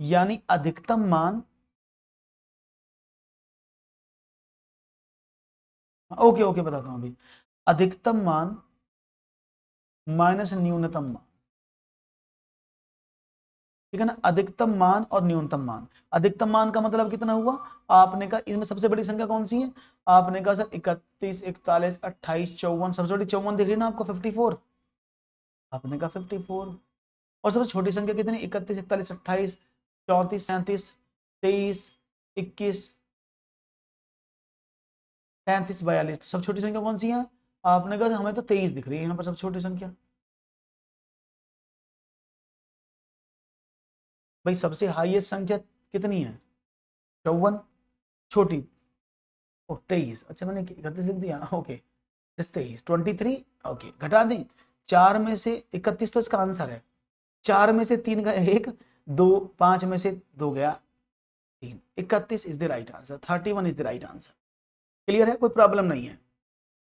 यानी अधिकतम मान। ओके बताता हूं अभी। अधिकतम मान माइनस न्यूनतम मान, ठीक है ना। अधिकतम मान और न्यूनतम मान। अधिकतम मान का मतलब कितना हुआ, आपने कहा इनमें सबसे बड़ी संख्या कौन सी है, आपने कहा सर 31, 41, 28, 54, सबसे बड़ी 54 दिख रही है ना आपको, 54, आपने कहा 54। और सबसे छोटी संख्या कितनी, 31, 41, 28, 34, 37, 23, 21, 33, 42, तो सबसे छोटी संख्या कौन सी है, आपने कहा हमें तो 23 दिख रही है यहाँ पर सबसे छोटी संख्या। भाई सबसे हाईएस्ट संख्या कितनी है, 54, छोटी ओ 23, अच्छा मैंने 31 लिख दिया, ओके 23, 23, ओके घटा दें, 4 में से 31 तो इसका आंसर है, 4 में से 3 का 1, 2, 5 में से 2 गया 3, 31 is the right answer, 31 is the right answer. Clear है, कोई प्रॉब्लम नहीं है,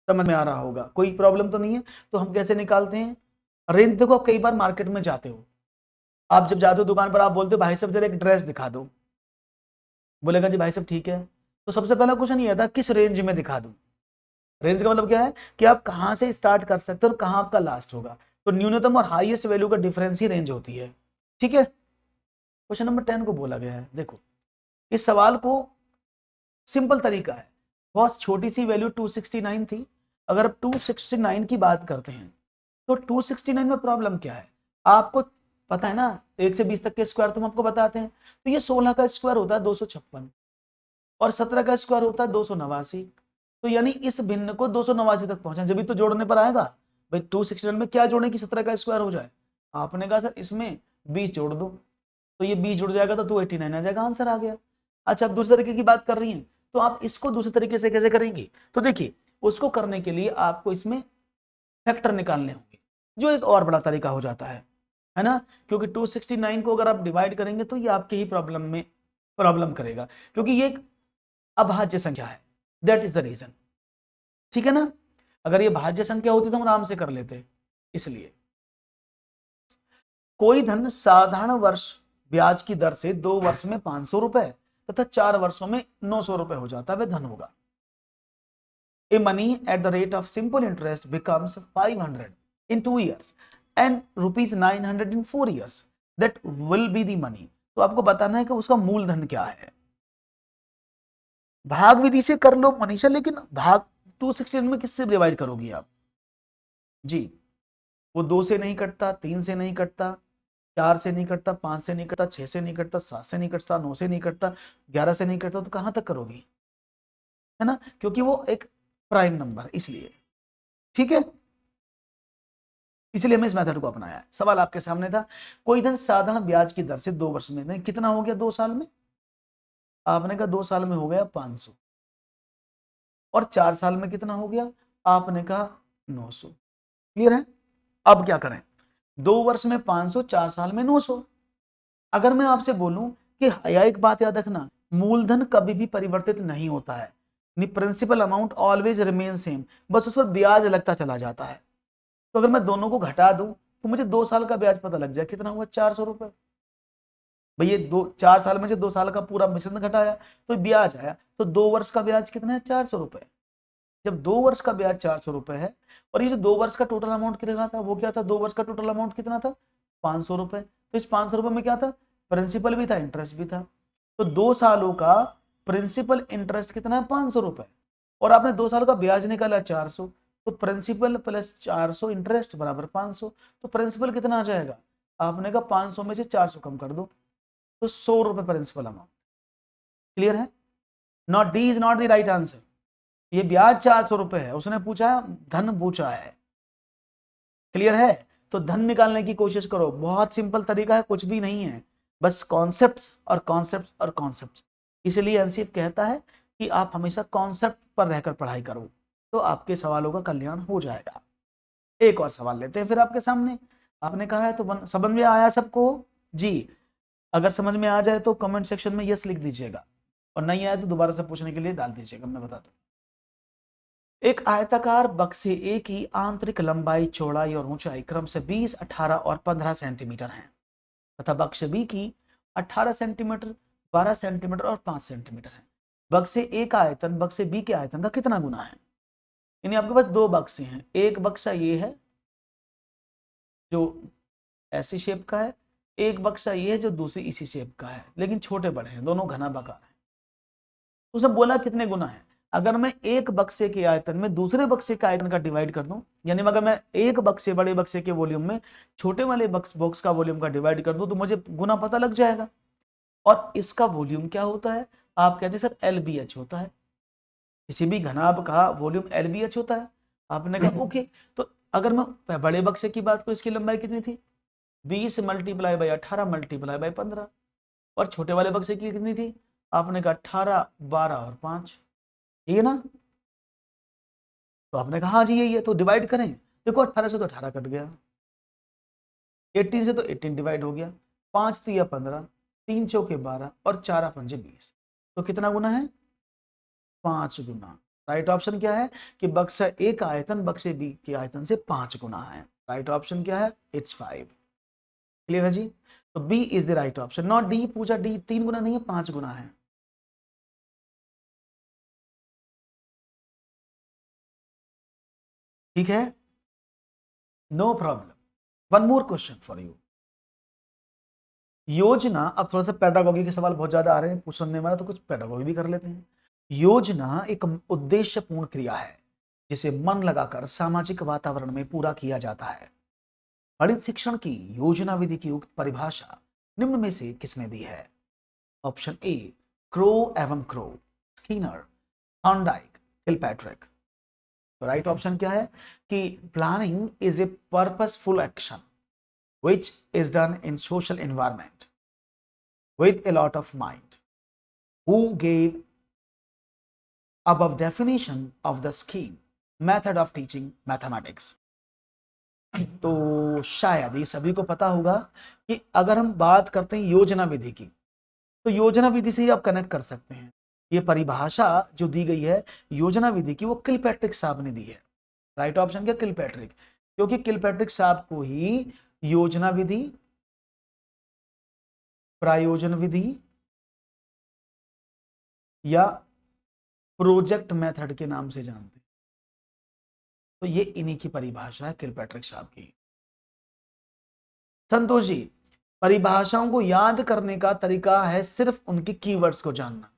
समझ में आ रहा होगा, कोई प्रॉब्लम तो नहीं है। तो हम कैसे निकालते हैं रेंज, देखो आप कई बार मार्केट में जाते हो, आप जब जाते हो दुकान पर, आप बोलते हो भाई साहब जरा एक ड्रेस दिखा दो, बोलेगा जी भाई साहब ठीक है, तो सबसे पहला क्वेश्चन ये आता किस रेंज में दिखा दूं। रेंज का मतलब क्या है कि आप कहां से स्टार्ट कर सकते हो और कहां आपका लास्ट होगा, तो न्यूनतम और हाईएस्ट वैल्यू का डिफरेंस ही रेंज होती है, ठीक है। क्वेश्चन नंबर 10 को बोला गया है, देखो इस सवाल को सिंपल तरीका है, बहुत छोटी सी वैल्यू 269 थी, अगर अब 269 की बात करते हैं तो 269 में प्रॉब्लम क्या है, आपको पता है ना 1 से 20 तक के स्क्वायर तो हम आपको बताते हैं, तो ये 16 का स्क्वायर होता है 256 और 17 का स्क्वायर होता है 289, तो यानी इस भिन्न को 289 तक पहुंचा, जब भी तो जोड़ने पर आएगा, भाई 269 में क्या जोड़े कि 17 का स्क्वायर हो जाए, आपने कहा सर इसमें 20 जोड़ दो, तो ये 20 जुड़ जाएगा तो 289 आ जाएगा, आंसर आ गया। अच्छा अब दूसरे तरीके की बात कर रही हैं, तो आप इसको दूसरे तरीके से कैसे करेंगे, तो देखिए उसको करने के लिए आपको इसमें फैक्टर निकालने होंगे, जो एक और बड़ा तरीका हो जाता है ना, क्योंकि 269 को अगर आप डिवाइड करेंगे तो ये आपके ही प्रॉब्लम में प्रॉब्लम करेगा, क्योंकि ये एक अभाज्य संख्या है, दैट इज द रीजन, ठीक है ना। अगर ये भाज्य संख्या होती तो हम आराम से कर लेते, इसलिए कोई धन साधारण वर्ष ब्याज की दर से 2 वर्ष में 500 रुपए तथा 4 वर्षों में 900 रुपए हो जाता है, वह धन होगा। A money at the rate of simple interest becomes 500 in 2 years and rupees 900 in 4 years, that will be the money। तो आपको बताना है कि उसका मूलधन क्या है, भाग विधि से कर लो मनीषा, लेकिन भाग 216 में किससे डिवाइड करोगी आप जी, वो 2 से नहीं कटता, 3 से नहीं कटता, 4 से नहीं कटता, 5 से नहीं कटता, 6 से नहीं कटता, 7 से नहीं कटता, 9 से नहीं कटता, 11 से नहीं कटता, तो कहां तक करोगी, है ना, क्योंकि वो एक प्राइम नंबर, इसलिए ठीक है, इसलिए हमने इस मेथड को अपनाया है। सवाल आपके सामने था, कोई धन साधारण ब्याज की दर से 2 वर्ष में, नहीं कितना हो गया 2 साल में, आपने कहा 2 साल में हो गया 500, और 4 साल में कितना हो गया, आपने कहा 900, क्लियर है। अब क्या करें, 2 वर्ष में 500, 4 साल में 900। अगर मैं आपसे बोलूं कि एक बात याद रखना, मूलधन कभी भी परिवर्तित नहीं होता है, principal amount always remain same, बस उस पर ब्याज लगता चला जाता है। तो अगर मैं दोनों को घटा दूं तो मुझे 2 साल का ब्याज पता लग जाए, कितना हुआ 400 रुपए, भैया 4 साल में से 2 साल का पूरा मिश्रण घटाया तो ब्याज आया, तो 2 वर्ष का ब्याज कितना है 400 रुपए। जब 2 वर्ष का ब्याज 400 रुपए है, और ये जो 2 वर्ष का टोटल अमाउंट कितना था, वो क्या था, 2 वर्ष का टोटल अमाउंट कितना था 500 रुपए, तो इस 500 रुपए में क्या था, प्रिंसिपल भी था इंटरेस्ट भी था, तो 2 सालों का प्रिंसिपल इंटरेस्ट कितना है 500 रुपए, और आपने 2 साल का ब्याज निकाला 400, तो प्रिंसिपल प्लस 400 इंटरेस्ट बराबर 500, तो प्रिंसिपल कितना आ जाएगा, आपने कहा 500 में से 400 कम कर दो, तो 100 रुपए प्रिंसिपल अमाउंट, क्लियर है। Not D is not the right answer, ये ब्याज 400 रुपए है, उसने पूछा धन पूछा है, क्लियर है। तो धन निकालने की कोशिश करो, बहुत सिंपल तरीका है, कुछ भी नहीं है, बस कॉन्सेप्ट्स और कॉन्सेप्ट्स और कॉन्सेप्ट्स, इसलिए एनसीएफ कहता है कि आप हमेशा कॉन्सेप्ट पर रहकर पढ़ाई करो, तो आपके सवालों का कल्याण हो जाएगा। एक और सवाल लेते हैं फिर आपके सामने, आपने कहा है तो समझ में आया सबको जी, अगर समझ में आ जाए तो कमेंट सेक्शन में यस लिख दीजिएगा, और नहीं आया तो दोबारा से पूछने के लिए डाल दीजिएगा, मैं बता दूं। एक आयताकार बक्से ए की आंतरिक लंबाई, चौड़ाई और ऊंचाई क्रम से 20, 18 और 15 सेंटीमीटर है, तथा बक्से बी की 18 सेंटीमीटर, 12 सेंटीमीटर और 5 सेंटीमीटर है। बक्से ए का आयतन बक्से बी के आयतन का कितना गुना है। यानी आपके पास दो बक्से हैं, एक बक्सा ये है जो ऐसी शेप का है, एक बक्सा ये है जो दूसरी इसी शेप का है, लेकिन छोटे बड़े हैं, दोनों घना बका है। उसने बोला कितने गुना है। अगर मैं एक बक्से के आयतन में दूसरे बक्से के आयतन का डिवाइड कर दूं, यानी अगर मैं एक बक्से बड़े बक्से के वॉल्यूम में छोटे वाले बॉक्स का वॉल्यूम का डिवाइड कर दूं तो मुझे गुना पता लग जाएगा। और इसका वॉल्यूम क्या होता है, आप कहते हैं सर LBH होता है, किसी भी घनाभ का वॉल्यूम LBH होता है। आपने कहा ओके, तो अगर मैं बड़े बक्से की बात करूं, इसकी लंबाई कितनी थी, 20 मल्टीप्लाई बाई 18 मल्टीप्लाई बाई 15, और छोटे वाले बक्से की कितनी थी, आपने कहा 18, 12 और 5, ये ना। तो आपने कहा हाँ जी यही है, तो डिवाइड करें। देखो 18 से तो 18 कट गया, 18 से तो 18 डिवाइड हो गया, 5 तिया 15, 3 चौके 12 और 4 पंजे 20, तो कितना गुना है, 5 गुना। राइट ऑप्शन क्या है कि बक्सा ए का आयतन बक्से बी के आयतन से 5 गुना है। राइट ऑप्शन क्या है, इट्स 5। क्लियर है जी, तो B is the right option, not D. पूछा डी 3 गुना नहीं है, 5 गुना है। ठीक है, no problem. One more question for you. योजना, अब थोड़ा सा पेडागोगी के सवाल बहुत ज्यादा आ रहे हैं कुछ सुनने वाला, तो कुछ पेडागोगी भी कर लेते हैं। योजना एक उद्देश्यपूर्ण क्रिया है जिसे मन लगाकर सामाजिक वातावरण में पूरा किया जाता है। गणित शिक्षण की योजना विधि की उक्त परिभाषा निम्न में से किसने दी है। ऑप्शन ए क्रो एवं क्रो, स्किनर, थॉर्नडाइक, किलपैट्रिक। तो राइट ऑप्शन क्या है कि planning is a purposeful action which is done in social environment with a lot of mind. Who gave above definition of the scheme method of teaching mathematics? तो शायद ये सभी को पता होगा कि अगर हम बात करते हैं योजना विधि की, तो योजना विधि से ही आप कनेक्ट कर सकते हैं। ये परिभाषा जो दी गई है योजना विधि की, वो किलपैट्रिक साहब ने दी है। राइट ऑप्शन क्या, किलपैट्रिक, क्योंकि किलपैट्रिक साहब को ही योजना विधि, प्रायोजन विधि या प्रोजेक्ट मेथड के नाम से जानते हैं। तो ये इन्हीं की परिभाषा है किलपैट्रिक साहब की। संतोष जी, परिभाषाओं को याद करने का तरीका है सिर्फ उनकी कीवर्ड्स को जानना।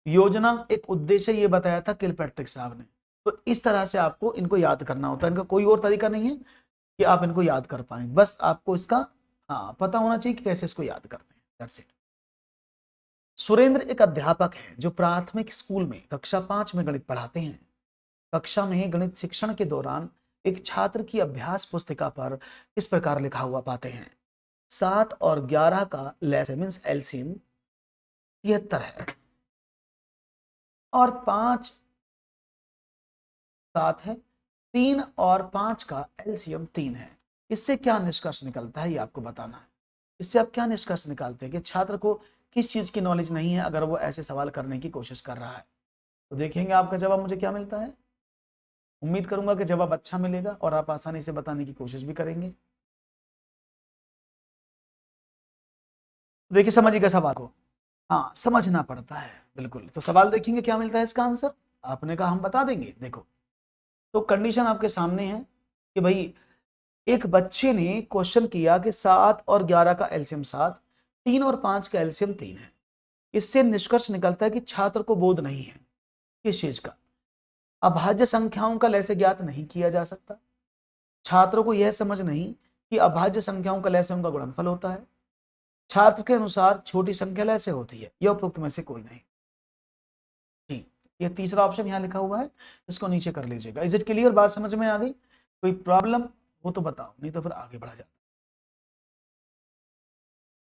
योजना एक उद्देश्य ये बताया था किलपैट्रिक साहब ने, तो इस तरह से आपको इनको याद करना होता है। इनका कोई और तरीका नहीं है कि आप इनको याद कर पाए, बस आपको इसका हाँ पता होना चाहिए कि कैसे इसको याद करते हैं। That's it. सुरेंद्र एक अध्यापक है जो प्राथमिक स्कूल में कक्षा 5 में गणित पढ़ाते हैं। कक्षा में गणित शिक्षण के दौरान एक छात्र की अभ्यास पुस्तिका पर इस प्रकार लिखा हुआ पाते हैं, 7 और 11 का लेस मीन्स एलसीएम 73 है और 5 7 है, 3 और 5 का एलसीएम 3 है। इससे क्या निष्कर्ष निकलता है ये आपको बताना है। इससे आप क्या निष्कर्ष निकालते हैं कि छात्र को किस चीज की नॉलेज नहीं है अगर वो ऐसे सवाल करने की कोशिश कर रहा है। तो देखेंगे आपका जवाब मुझे क्या मिलता है। उम्मीद करूंगा कि जवाब अच्छा मिलेगा और आप आसानी से बताने की कोशिश भी करेंगे। देखिए समझिएगा सवाल को, हाँ समझना पड़ता है बिल्कुल। तो सवाल देखेंगे क्या मिलता है इसका आंसर, आपने कहा हम बता देंगे। देखो तो कंडीशन आपके सामने है कि भाई एक बच्चे ने क्वेश्चन किया कि 7 और 11 का एलसीएम 7, 3 और 5 का एलसीएम 3 है। इससे निष्कर्ष निकलता है कि छात्र को बोध नहीं है किस चीज का, अभाज्य संख्याओं का लैसे ज्ञात नहीं किया जा सकता। छात्रों को यह समझ नहीं कि अभाज्य संख्याओं का लैसे उनका गुणनफल होता है। छात्र के अनुसार छोटी संख्या लैसे होती है, यह उपरोक्त में से कोई नहीं। जी, ये तीसरा ऑप्शन यहाँ लिखा हुआ है, इसको नीचे कर लीजिएगा। इज इट क्लियर, बात समझ में आ गई, कोई प्रॉब्लम हो तो बताओ, नहीं तो फिर आगे बढ़ा जाता।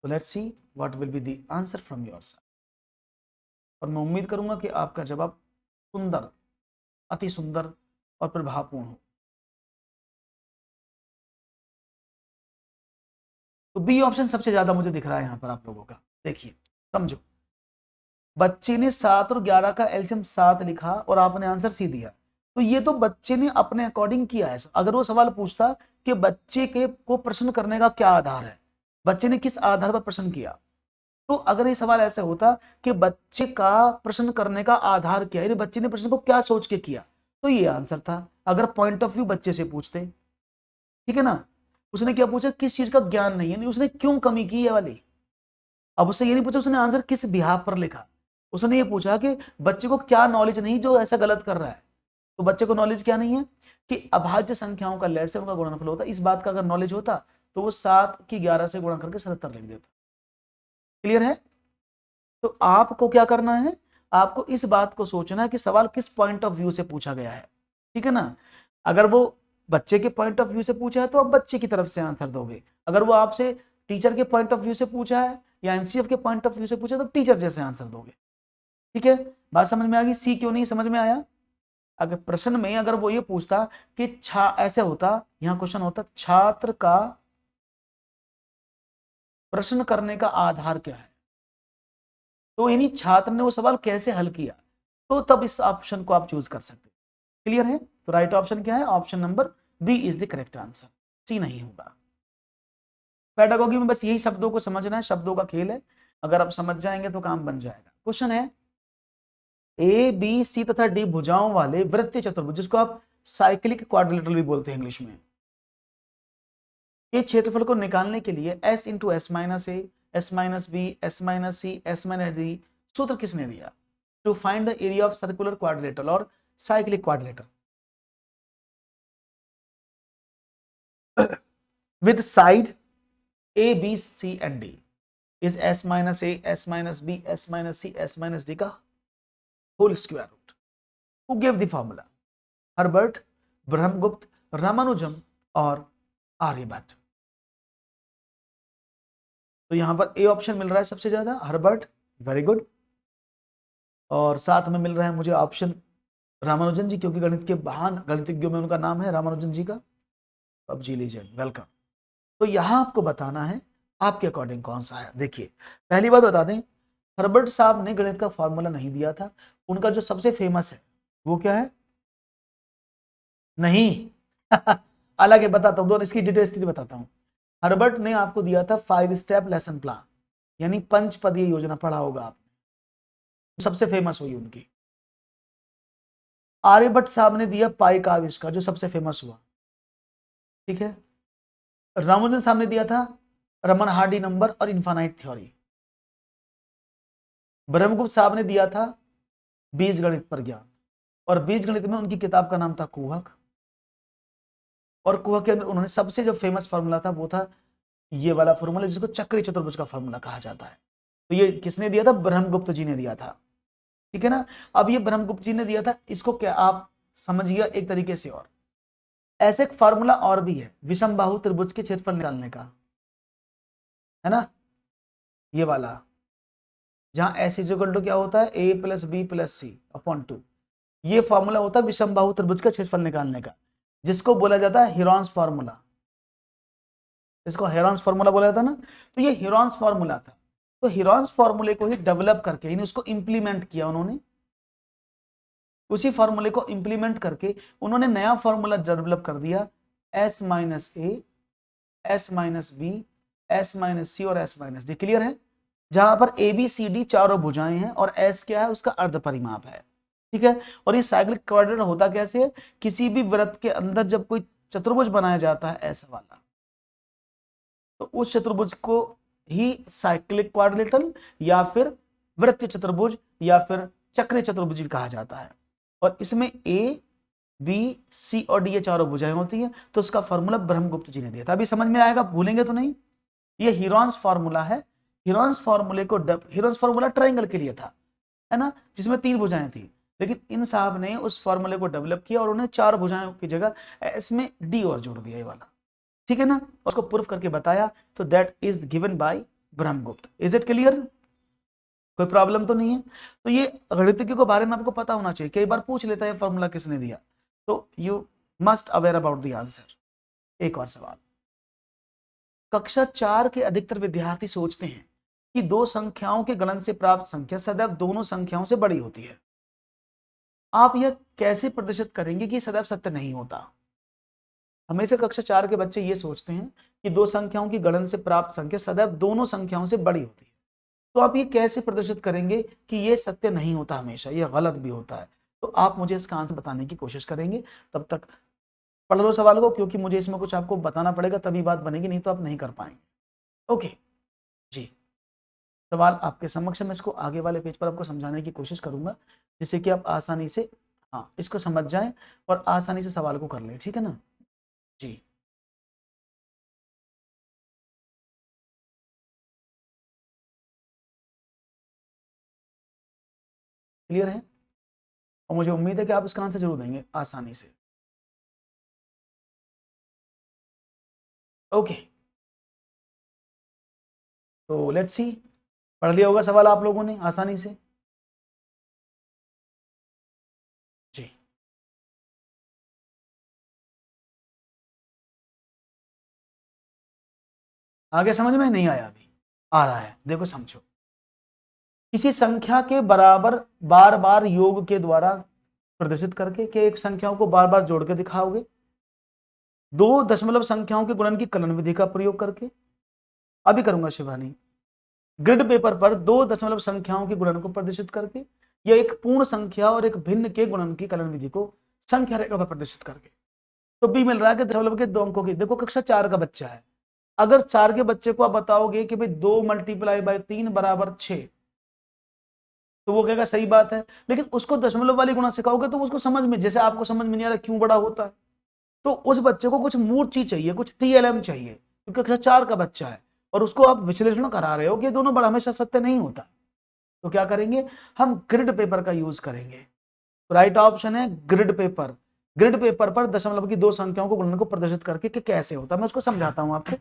तो let's see what will be the answer from your side. और मैं उम्मीद करूंगा कि आपका जवाब सुंदर, अति सुंदर और प्रभावपूर्ण हो। तो बी ऑप्शन सबसे ज्यादा मुझे दिख रहा है यहाँ पर आप लोगों का। देखिए समझो, बच्चे ने 7 और 11 का एलसीएम 7 लिखा और आपने आंसर सी दिया, तो ये तो बच्चे ने अपने अकॉर्डिंग किया है। अगर वो सवाल पूछता कि बच्चे के को प्रश्न करने का क्या आधार है, बच्चे ने किस आधार पर प्रश्न किया, तो अगर ये सवाल ऐसा होता कि बच्चे का प्रश्न करने का आधार क्या है, बच्चे ने प्रश्न को क्या सोच के किया, तो ये आंसर था। अगर पॉइंट ऑफ व्यू बच्चे से पूछते, ठीक है ना, उसने क्या पूछा, किस चीज का ज्ञान नहीं है, नहीं उसने क्यों कमी की है वाली। अब उससे ये नहीं पूछा उसने आंसर किस बिहाफ पर लिखा, उसने ये पूछा कि बच्चे को क्या नॉलेज नहीं जो ऐसा गलत कर रहा है। तो बच्चे को नॉलेज क्या नहीं है कि अभाज्य संख्याओं का लय से उनका गुणनफल होता है। इस बात का अगर नॉलेज होता तो वो 7 की 11 से गुणा करके 77 लिख देता। क्लियर है? तो आपको क्या करना है, आपको इस बात को सोचना है कि सवाल किस पॉइंट ऑफ व्यू से पूछा गया है, ठीक है ना। अगर वो बच्चे के पॉइंट ऑफ व्यू से पूछा है तो आप बच्चे की तरफ से आंसर दोगे। अगर वो आपसे टीचर के पॉइंट ऑफ व्यू से पूछा है या एनसीएफ के पॉइंट ऑफ व्यू से पूछा तो टीचर जैसे आंसर दोगे। ठीक है, बात समझ में आ गई? सी क्यों नहीं समझ में आया? अगर प्रश्न में अगर वो ये पूछता कि ऐसे होता, यहां क्वेश्चन होता छात्र का प्रश्न करने का आधार क्या है, तो यानी छात्र ने वो सवाल कैसे हल किया, तो तब इस ऑप्शन को आप चूज कर सकते। क्लियर है? तो राइट ऑप्शन क्या है? Option number B is the correct answer, C नहीं होगा। पेडागोगी में बस यही शब्दों को समझना है, शब्दों का खेल है, अगर आप समझ जाएंगे तो काम बन जाएगा। क्वेश्चन है ए बी सी तथा डी भुजाओं वाले वृत्तीय चतुर्भुज, जिसको आप साइक्लिक क्वाड्रिलेटरल भी बोलते हैं इंग्लिश में, के क्षेत्रफल को निकालने के लिए s into S minus A, S minus B, S minus C, S minus D सूत्र किसने दिया to find the area of circular quadrilateral और cyclic quadrilateral with side A, B, C and D is S minus A, S minus B, S minus C, S minus D का whole square root. Who gave the formula? Herbert, Brahmagupta, Ramanujan और आर्यभट्ट। तो यहां पर A option मिल रहा है सबसे ज्यादा, Herbert, very good, और साथ में मिल रहा है मुझे ऑप्शन रामानुजन जी, क्योंकि गणित के महान गणितज्ञों में उनका नाम है रामानुजन जी का। अब जी लीजिए, वेलकम। तो यहां आपको बताना है आपके अकॉर्डिंग कौन सा है। देखिए पहली बात बता दें, हर्बर्ट साहब ने गणित का फॉर्मूला नहीं दिया था, उनका जो सबसे फेमस है वो क्या है, नहीं अलग है, बताता हूं, दोनों इसकी डिटेल्स बताता हूं। हर्बर्ट ने आपको दिया था 5 स्टेप लेसन प्लान, यानी पंचपदीय योजना, पढ़ा होगा आपने, सबसे फेमस हुई उनकी। आर्यभट्ट साहब ने दिया पाई का आविष्कार, जो सबसे फेमस हुआ, ठीक है। रामानुजन साहब ने दिया था रमन हार्डी नंबर और इन्फानाइट थ्योरी। ब्रह्मगुप्त साहब ने दिया था बीज गणित पर ज्ञान, और बीज गणित में उनकी किताब का नाम था कुहक, और कुहक के अंदर उन्होंने सबसे जो फेमस फार्मूला था वो था ये वाला फार्मूला, जिसको चक्रीय चतुर्भुज का फार्मूला कहा जाता है। तो ये किसने दिया था? ब्रह्मगुप्त जी ने दिया था, ठीक है ना। अब ये ब्रह्मगुप्त जी ने दिया था, इसको क्या आप समझिए एक तरीके से, और ऐसे एक फार्मूला और भी है विषम बाहु त्रिभुज के क्षेत्रफल निकालने का, है ना, ये वाला, जहां एस इज इक्वल टू क्या होता है, ए प्लस बी प्लस सी अपॉन 2। ये फॉर्मूला होता है विषम बाहु त्रिभुज का क्षेत्रफल निकालने का, जिसको बोला जाता है हिरॉन्स फार्मूला। इसको हिरॉन्स फार्मूला बोला जाता है ना, तो ये हिरॉन्स फार्मूला था। तो हिरॉन्स फार्मूले को ही डेवलप करके, यानी उसको इंप्लीमेंट किया उन्होंने, उसी फार्मूले को इंप्लीमेंट करके उन्होंने नया फार्मूला डेवलप कर दिया, S minus A, S minus B, S minus C और एस माइनस डी। क्लियर है? जहां पर ए बी सी डी चारों भुजाएं हैं और एस क्या है, उसका अर्ध परिमाप है, ठीक है। और ये साइक्लिक क्वाड्रेटर होता कैसे है, किसी भी वृत्त के अंदर जब कोई चतुर्भुज बनाया जाता है ऐसा वाला, तो उस चतुर्भुज को ही साइक्लिक क्वाड्रिलेटरल या फिर वृत्तीय चतुर्भुज या फिर चक्रीय चतुर्भुज कहा जाता है। और इसमें ए बी सी और डी ये चारों भुजाएं होती है, तो उसका फॉर्मूला ब्रह्मगुप्त जी ने दिया था। अभी समझ में आएगा, भूलेंगे तो नहीं। ये हिरॉन्स फॉर्मूला है। हिरॉन्स फॉर्मूले को हिरॉन्स फॉर्मूला ट्रायंगल के लिए था, है ना, जिसमें 3 भुजाएं थी, लेकिन इन साहब ने उस फॉर्मूले को डेवलप किया और उन्हें 4 भुजाओं की जगह इसमें डी और जोड़ दिया, ये वाला, ठीक है ना, उसको प्रूफ करके बताया। तो that is given by Brahmagupta. Is it clear? कोई प्रॉब्लम तो नहीं है? तो ये गणितज्ञ के बारे में आपको पता होना चाहिए, कई बार पूछ लेता है फॉर्मूला किसने दिया, तो you must aware about the answer. एक और सवाल, कक्षा 4 के अधिकतर विद्यार्थी सोचते हैं कि दो संख्याओं के गणन से प्राप्त संख्या सदैव दोनों संख्याओं से बड़ी होती है। आप यह कैसे प्रदर्शित करेंगे कि सदैव सत्य नहीं होता? हमेशा कक्षा 4 के बच्चे ये सोचते हैं कि दो संख्याओं की गणन से प्राप्त संख्या सदैव दोनों संख्याओं से बड़ी होती है। तो आप ये कैसे प्रदर्शित करेंगे कि ये सत्य नहीं होता, हमेशा ये गलत भी होता है? तो आप मुझे इसका आंसर बताने की कोशिश करेंगे। तब तक पढ़ लो सवाल को, क्योंकि मुझे इसमें कुछ आपको बताना पड़ेगा, तभी बात बनेगी, नहीं तो आप नहीं कर पाएंगे। ओके जी, सवाल आपके समक्ष है, मैं इसको आगे वाले पेज पर आपको समझाने की कोशिश करूंगा, जिससे कि आप आसानी से हाँ इसको समझ जाएं और आसानी से सवाल को कर लें, ठीक है ना जी। क्लियर है, और मुझे उम्मीद है कि आप इसका आंसर जरूर देंगे आसानी से। ओके, तो लेट्स सी, पढ़ लिया होगा सवाल आप लोगों ने आसानी से जी। आगे समझ में नहीं आया? अभी आ रहा है, देखो समझो। किसी संख्या के बराबर बार बार योग के द्वारा प्रदर्शित करके, कि एक संख्याओं को बार बार जोड़ के दिखाओगे, दो दशमलव संख्याओं के गुणन की कलन विधि का प्रयोग करके, अभी करूंगा शिवानी, ग्रिड पेपर पर दो दशमलव संख्याओं के गुणन को प्रदर्शित करके, या एक पूर्ण संख्या और एक भिन्न के गुणन की कलन विधि को संख्या रेखा पर प्रदर्शित करके। तो बी मिल रहा है कि दशमलव के दो अंकों की, देखो कक्षा 4 का बच्चा है, अगर 4 के बच्चे को आप बताओगे कि भाई 2 मल्टीप्लाई बाय 3 बराबर 6, तो वो कहेगा सही बात है, लेकिन उसको दशमलव वाली गुणा सिखाओगे तो उसको समझ में, जैसे आपको समझ में नहीं आ रहा क्यों बड़ा होता है, तो उस बच्चे को कुछ मूर्त चीज चाहिए, कुछ टीएलएम चाहिए, क्योंकि कक्षा 4 का बच्चा है और उसको आप विश्लेषण करा रहे हो कि दोनों बड़ा हमेशा सत्य नहीं होता। तो क्या करेंगे, हम ग्रिड पेपर का यूज करेंगे। तो राइट ऑप्शन है ग्रिड पेपर। ग्रिड पेपर पर दशमलव की दो संख्याओं को गुणन को प्रदर्शित करके कि कैसे होता है, मैं उसको समझाता हूं आपको।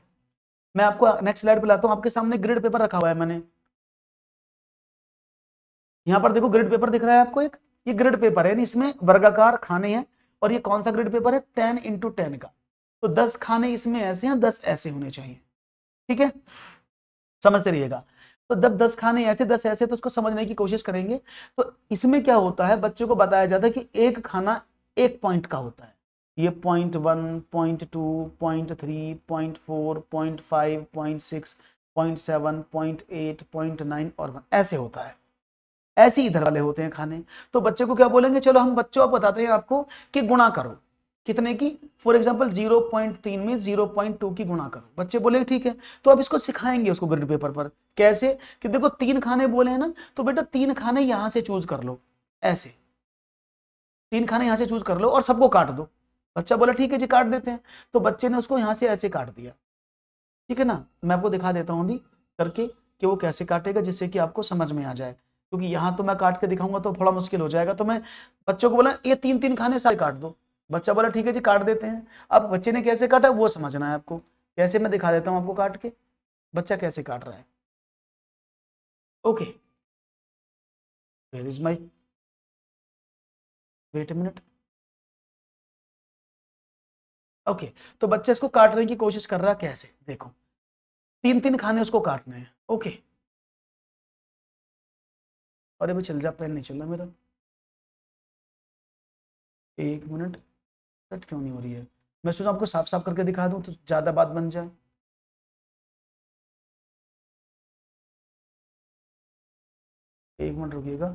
मैं आपको नेक्स्ट स्लाइड पे लाता हूं, आपके सामने ग्रिड पेपर रखा हुआ है मैंने, यहाँ पर देखो ग्रिड पेपर दिख रहा है आपको एक, ये ग्रिड पेपर है, इसमें वर्गाकार खाने हैं, और ये कौन सा ग्रिड पेपर है, 10x10 का। तो 10 खाने इसमें ऐसे हैं, 10 ऐसे होने चाहिए, ठीक है, समझते रहिएगा। तो जब 10 खाने ऐसे 10 ऐसे, तो उसको समझने की कोशिश करेंगे। तो इसमें क्या होता है, बच्चों को बताया जाता है कि एक खाना एक पॉइंट का होता है, ये 0.1 0.2 0.3 0.4 0.5 0.6 0.7 0.8 0.9 और 1 ऐसे होता है, ऐसे ही इधर वाले होते हैं खाने। तो बच्चे को क्या बोलेंगे, चलो हम बच्चों आप बताते हैं आपको कि गुणा करो, कितने की, फॉर एग्जांपल 0.3 में 0.2 की गुणा करो। बच्चे बोले ठीक है, तो अब इसको सिखाएंगे उसको ग्रिड पेपर पर, कैसे कि देखो 3 खाने बोले हैं ना, तो बेटा 3 खाने यहां से चूज कर लो, ऐसे 3 खाने यहां से चूज कर लो और सबको काट दो। बच्चा बोला ठीक है जी काट देते हैं, तो बच्चे ने उसको यहां से ऐसे काट दिया, ठीक है ना। मैं आपको दिखा देता हूं अभी करके कि वो कैसे काटेगा, जिससे कि आपको समझ में आ जाए, क्योंकि यहाँ तो मैं काट के दिखाऊंगा तो थोड़ा मुश्किल हो जाएगा। तो मैं बच्चों को बोला ये 3-3 खाने सारे काट दो, बच्चा बोला ठीक है जी काट देते हैं। अब बच्चे ने कैसे काटा वो समझना है आपको, कैसे मैं दिखा देता हूँ आपको काट के, बच्चा कैसे काट रहा है। Okay, where is my, wait a minute. Okay, तो बच्चा इसको काटने की कोशिश कर रहा है, कैसे देखो 3-3 खाने उसको काटने हैं। ओके, अरे भाई चल जा, पेन नहीं चल रहा मेरा, एक मिनट, कट क्यों नहीं हो रही है। मैं सोचा आपको साफ साफ करके दिखा दूं तो ज्यादा बात बन जाए। एक मिनट रुकिएगा,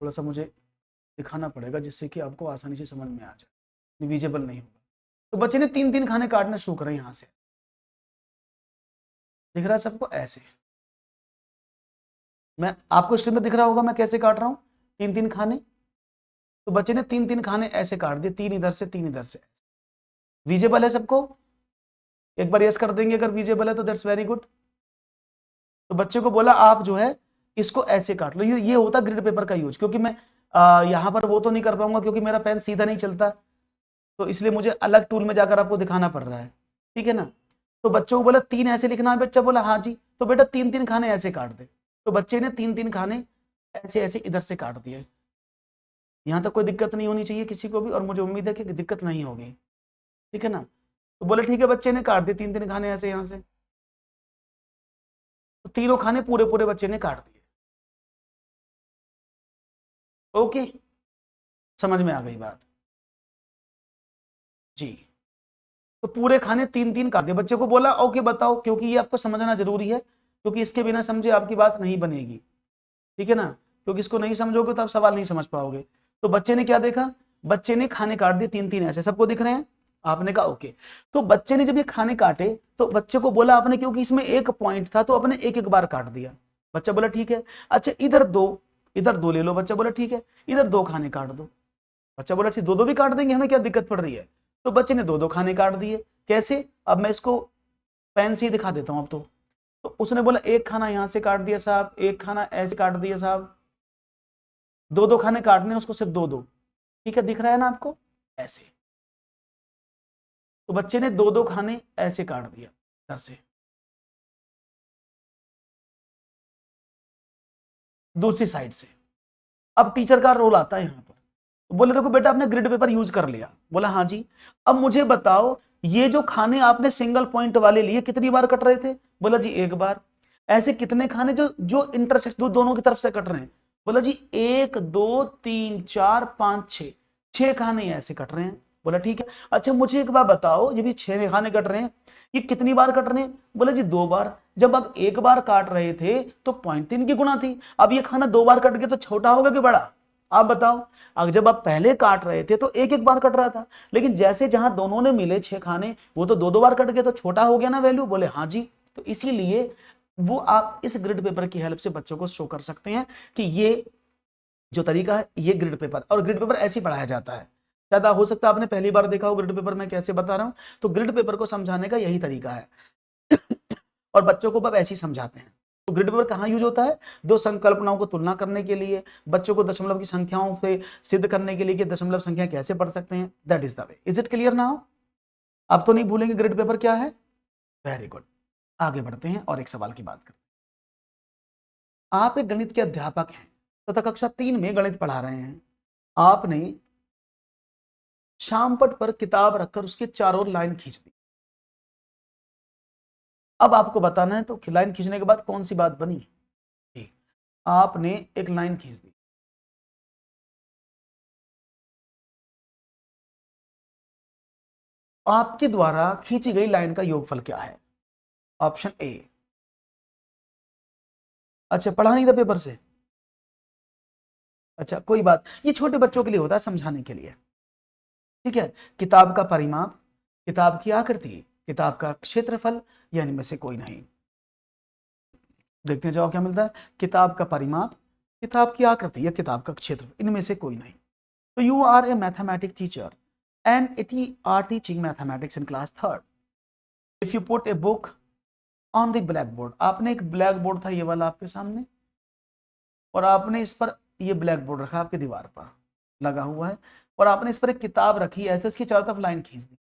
थोड़ा सा मुझे दिखाना पड़ेगा, जिससे कि आपको आसानी से समझ में आ जाए, विजिबल नहीं होगा। तो बच्चे ने 3-3 खाने काटने शुरू करे, यहाँ से दिख रहा है सबको, ऐसे मैं आपको स्क्रीन में दिख रहा होगा मैं कैसे काट रहा हूँ 3-3 खाने। तो बच्चे ने 3-3 खाने ऐसे काट दिए, 3 इधर से 3 इधर से। विजिबल है सबको, एक बार यस कर देंगे अगर विजिबल है तो, दैट्स वेरी गुड। तो बच्चे को बोला आप जो है इसको ऐसे काट लो, ये होता ग्रिड पेपर का यूज, क्योंकि मैं यहाँ पर वो तो नहीं कर पाऊंगा क्योंकि मेरा पेन सीधा नहीं चलता, तो इसलिए मुझे अलग टूल में जाकर आपको दिखाना पड़ रहा है, ठीक है ना। तो बच्चों को बोला 3 ऐसे लिखना है, बच्चा बोला हाँ जी, तो बेटा 3-3 खाने ऐसे काट दे। तो बच्चे ने 3-3 खाने ऐसे ऐसे इधर से काट दिए। यहाँ तक कोई दिक्कत नहीं होनी चाहिए किसी को भी, और मुझे उम्मीद है कि दिक्कत नहीं होगी, ठीक है ना। तो बोले ठीक है, बच्चे ने काट दिए 3-3 खाने ऐसे यहाँ से, तो तीनों खाने पूरे पूरे बच्चे ने काट दिए। ओके, समझ में आ गई बात जी। तो पूरे खाने 3-3 काट दिए, बच्चे को बोला ओके बताओ, क्योंकि ये आपको समझना जरूरी है, क्योंकि इसके बिना समझे आपकी बात नहीं बनेगी, ठीक है ना, क्योंकि इसको नहीं समझोगे तो आप सवाल नहीं समझ पाओगे। तो बच्चे ने क्या देखा, बच्चे ने खाने काट दिए 3-3 ऐसे, सबको दिख रहे हैं, आपने कहा ओके। तो बच्चे ने जब ये खाने काटे तो बच्चे को बोला आपने, क्योंकि इसमें एक पॉइंट था तो अपने एक एक बार काट दिया। बच्चा बोला ठीक है। अच्छा इधर दो ले लो, बच्चा बोला ठीक है। इधर 2 खाने काट दो, बच्चा बोला ठीक, 2-2 भी काट देंगे, हमें क्या दिक्कत पड़ रही है। तो बच्चे ने 2-2 खाने काट दिए। कैसे, अब मैं इसको पेन से ही दिखा देता हूं अब तो उसने बोला एक खाना यहां से काट दिया साहब, एक खाना ऐसे काट दिया साहब, 2-2 खाने काटने उसको, सिर्फ 2-2। ठीक है, दिख रहा है ना आपको, ऐसे। तो बच्चे ने 2-2 खाने ऐसे काट दिया इधर से। दूसरी साइड से। अब टीचर का रोल आता है यहां पर, तो बोले देखो बेटा आपने ग्रिड पेपर यूज कर लिया, बोला हाँ जी। अब मुझे बताओ ये जो खाने आपने सिंगल पॉइंट वाले लिए कितनी बार कट रहे थे, बोला जी 1 बार। ऐसे कितने खाने जो जो इंटरसेक्ट दोनों की तरफ से कट रहे हैं, बोला जी 1 2 3 4 5 6, 6 खाने ऐसे कट रहे हैं, बोला ठीक है। अच्छा मुझे एक बार बताओ ये भी 6 खाने कट रहे हैं, ये कितनी बार कट रहे हैं, बोला जी 2 बार। जब आप 1 बार काट रहे थे तो 0.3 की गुणा थी, अब ये खाना 2 बार कट गया तो छोटा होगा कि बड़ा, आप बताओ। अगर जब आप पहले काट रहे थे तो एक एक बार कट रहा था, लेकिन जैसे जहां दोनों ने मिले 6 खाने, वो तो 2-2 बार कट गए, तो छोटा हो गया ना वैल्यू, बोले हाँ जी। तो इसीलिए वो आप इस ग्रिड पेपर की हेल्प से बच्चों को शो कर सकते हैं कि ये जो तरीका है ये ग्रिड पेपर, और ग्रिड पेपर ऐसे ही पढ़ाया जाता है। शायद हो सकता है आपने पहली बार देखा हो ग्रिड पेपर मैं कैसे बता रहा हूं, तो ग्रिड पेपर को समझाने का यही तरीका है और बच्चों को अब ऐसे ही समझाते हैं। तो ग्रिड पेपर कहाँ यूज होता है, 2 संकल्पनाओं को तुलना करने के लिए, बच्चों को दशमलव की संख्याओं पे सिद्ध करने के लिए कि दशमलव संख्या कैसे पढ़ सकते हैं। That is the way. Is it clear now? आप तो नहीं भूलेंगे ग्रिड पेपर क्या है? Very good. आगे बढ़ते हैं और एक सवाल की बात करते हैं। आप एक गणित के अध्यापक हैं तथा कक्षा 3 में गणित पढ़ा रहे हैं। आपने शाम पट पर किताब रखकर उसके चारों ओर लाइन खींच दी। अब आपको बताना है तो लाइन खींचने के बाद कौन सी बात बनी। जी, आपने एक लाइन खींच दी, आपके द्वारा खींची गई लाइन का योगफल क्या है? Option A. अच्छा, पढ़ा नहीं था पेपर से? अच्छा कोई बात, ये छोटे बच्चों के लिए होता है, समझाने के लिए। ठीक है, किताब का परिमाप, किताब की आकृति, किताब का क्षेत्रफल, या इनमें से कोई नहीं। देखते हैं जवाब क्या मिलता है। किताब का परिमाप, किताब की आकृति या किताब का क्षेत्र, इनमें से कोई नहीं। तो you are a mathematics teacher and it are teaching mathematics in class 3rd। If you put a book on the black board, आपने एक ब्लैक बोर्ड था ये वाला आपके सामने, और आपने इस पर ये ब्लैक बोर्ड रखा आपकी दीवार पर लगा हुआ है, और आपने इस पर एक किताब रखी ऐसे, उसकी चारों तरफ लाइन खींच दी।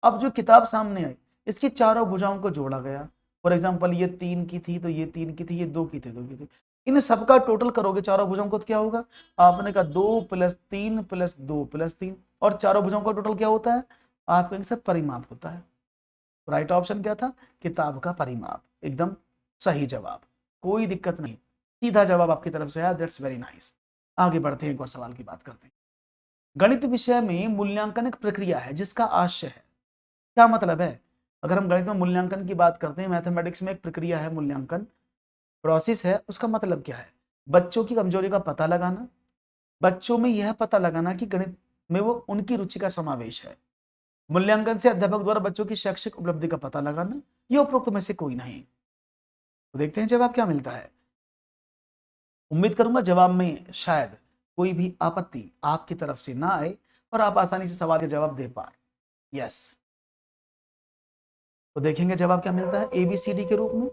अब जो किताब सामने आई इसकी चारों भुजाओं को जोड़ा गया। फॉर एग्जाम्पल ये 3 की थी तो ये 3 की थी, ये 2 की थी 2 की थी, इन सबका टोटल करोगे चारों भुजाओं को तो क्या होगा? आपने कहा 2 + 3 + 2 + 3, और चारों भुजाओं का टोटल क्या होता है? आपके इनसे परिमाप होता है। राइट ऑप्शन क्या था? किताब का परिमाप। एकदम सही जवाब, कोई दिक्कत नहीं, सीधा जवाब आपकी तरफ से आया। That's very nice. आगे बढ़ते हैं, एक और सवाल की बात करते हैं। गणित विषय में मूल्यांकन एक प्रक्रिया है जिसका आशय है। क्या मतलब है? अगर हम गणित में मूल्यांकन की बात करते हैं, मैथमेटिक्स में एक प्रक्रिया है मूल्यांकन, प्रोसेस है, उसका मतलब क्या है? बच्चों की कमजोरी का पता लगाना, बच्चों में यह पता लगाना कि गणित में वो उनकी रुचि का समावेश है। मूल्यांकन से अध्यापक द्वारा बच्चों की शैक्षिक उपलब्धि का पता लगाना, ये उपरोक्त में से कोई नहीं। तो देखते हैं जवाब क्या मिलता है। उम्मीद करूंगा जवाब में शायद कोई भी आपत्ति आपकी तरफ से ना आए और आप आसानी से सवाल के जवाब दे पाए। यस, तो देखेंगे जवाब क्या मिलता है ABCD के रूप में।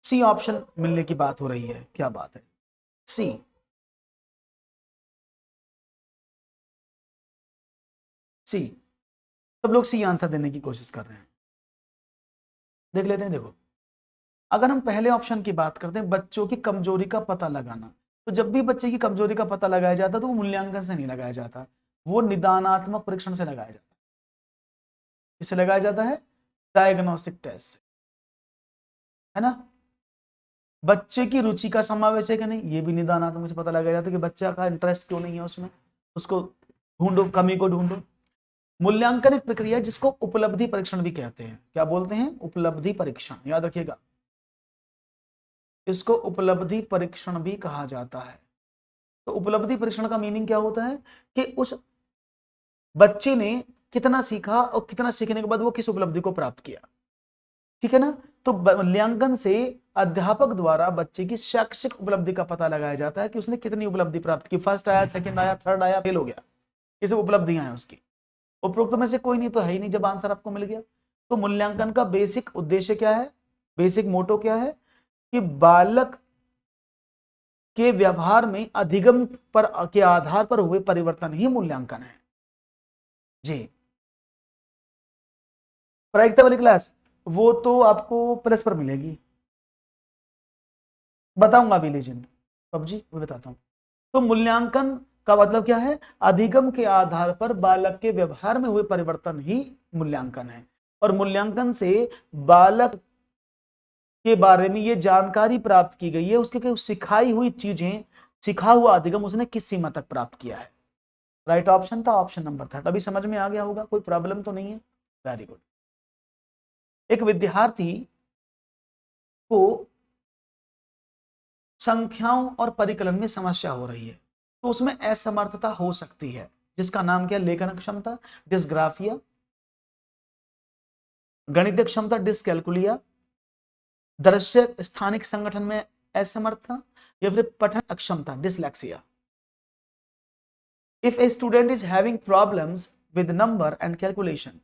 सी ऑप्शन मिलने की बात हो रही है, क्या बात है? सी, सी, सब लोग सी आंसर देने की कोशिश कर रहे हैं। देख लेते हैं। देखो, अगर हम पहले ऑप्शन की बात करते हैं, बच्चों की कमजोरी का पता लगाना, तो जब भी बच्चे की कमजोरी का पता लगाया जाता है तो वो मूल्यांकन से नहीं लगाया जाता, वो निदानात्मक परीक्षण से लगाया जाता है। किससे लगाया जाता है? डायग्नोस्टिक टेस्ट से, है ना। बच्चे की रुचि का समावेश है कि नहीं, ये भी निदानात्मक से पता लगाया जाता है कि बच्चा का इंटरेस्ट क्यों नहीं है उसमें, उसको ढूंढो, कमी को ढूंढो। मूल्यांकन एक प्रक्रिया है जिसको उपलब्धि परीक्षण भी कहते हैं। क्या बोलते हैं? उपलब्धि परीक्षण, याद रखिएगा, इसको उपलब्धि परीक्षण भी कहा जाता है। तो उपलब्धि परीक्षण का मीनिंग क्या होता है कि उस बच्चे ने कितना सीखा और कितना सीखने के बाद वो किस उपलब्धि को प्राप्त किया, ठीक है ना। तो मूल्यांकन से अध्यापक द्वारा बच्चे की शैक्षिक उपलब्धि का पता लगाया जाता है कि उसने कितनी उपलब्धि प्राप्त की, फर्स्ट आया, सेकंड आया, थर्ड आया, फेल हो गया, ये सब उपलब्धियां हैं उसकी। उपरोक्त में से कोई नहीं तो है ही नहीं जब आंसर आपको मिल गया। तो मूल्यांकन का बेसिक उद्देश्य क्या है, बेसिक मोटो क्या है कि बालक के व्यवहार में अधिगम पर के आधार पर हुए परिवर्तन ही मूल्यांकन है जी। प्रायिकता वाली क्लास वो तो आपको प्लस पर मिलेगी, बताऊंगा अभी लीजिए पबजी वो बताता हूं। तो मूल्यांकन का मतलब क्या है, अधिगम के आधार पर बालक के व्यवहार में हुए परिवर्तन ही मूल्यांकन है। और मूल्यांकन से बालक के बारे में ये जानकारी प्राप्त की गई है, उसके सिखाई हुई चीजें, सिखा हुआ अधिगम उसने किस सीमा तक प्राप्त किया है। राइट ऑप्शन था ऑप्शन नंबर 3। अभी समझ में आ गया होगा, कोई प्रॉब्लम तो नहीं है, वेरी गुड। एक विद्यार्थी को संख्याओं और परिकलन में समस्या हो रही है, तो उसमें असमर्थता हो सकती है, जिसका नाम क्या, लेखन क्षमता डिस्ग्राफिया, गणितीय क्षमता डिसकैलकुलिया, दृश्य स्थानिक संगठन में असमर्थता, या फिर पठन अक्षमता dyslexia. If a student is having problems with number and calculation,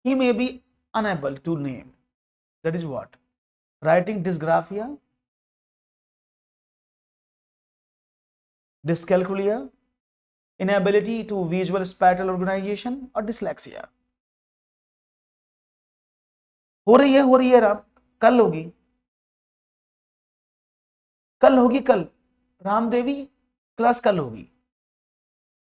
he may be unable to name, that is what, writing dysgraphia, dyscalculia, inability to visual spatial organization, or dyslexia। हो रही है राम, कल होगी, कल होगी, कल रामदेवी क्लास कल होगी।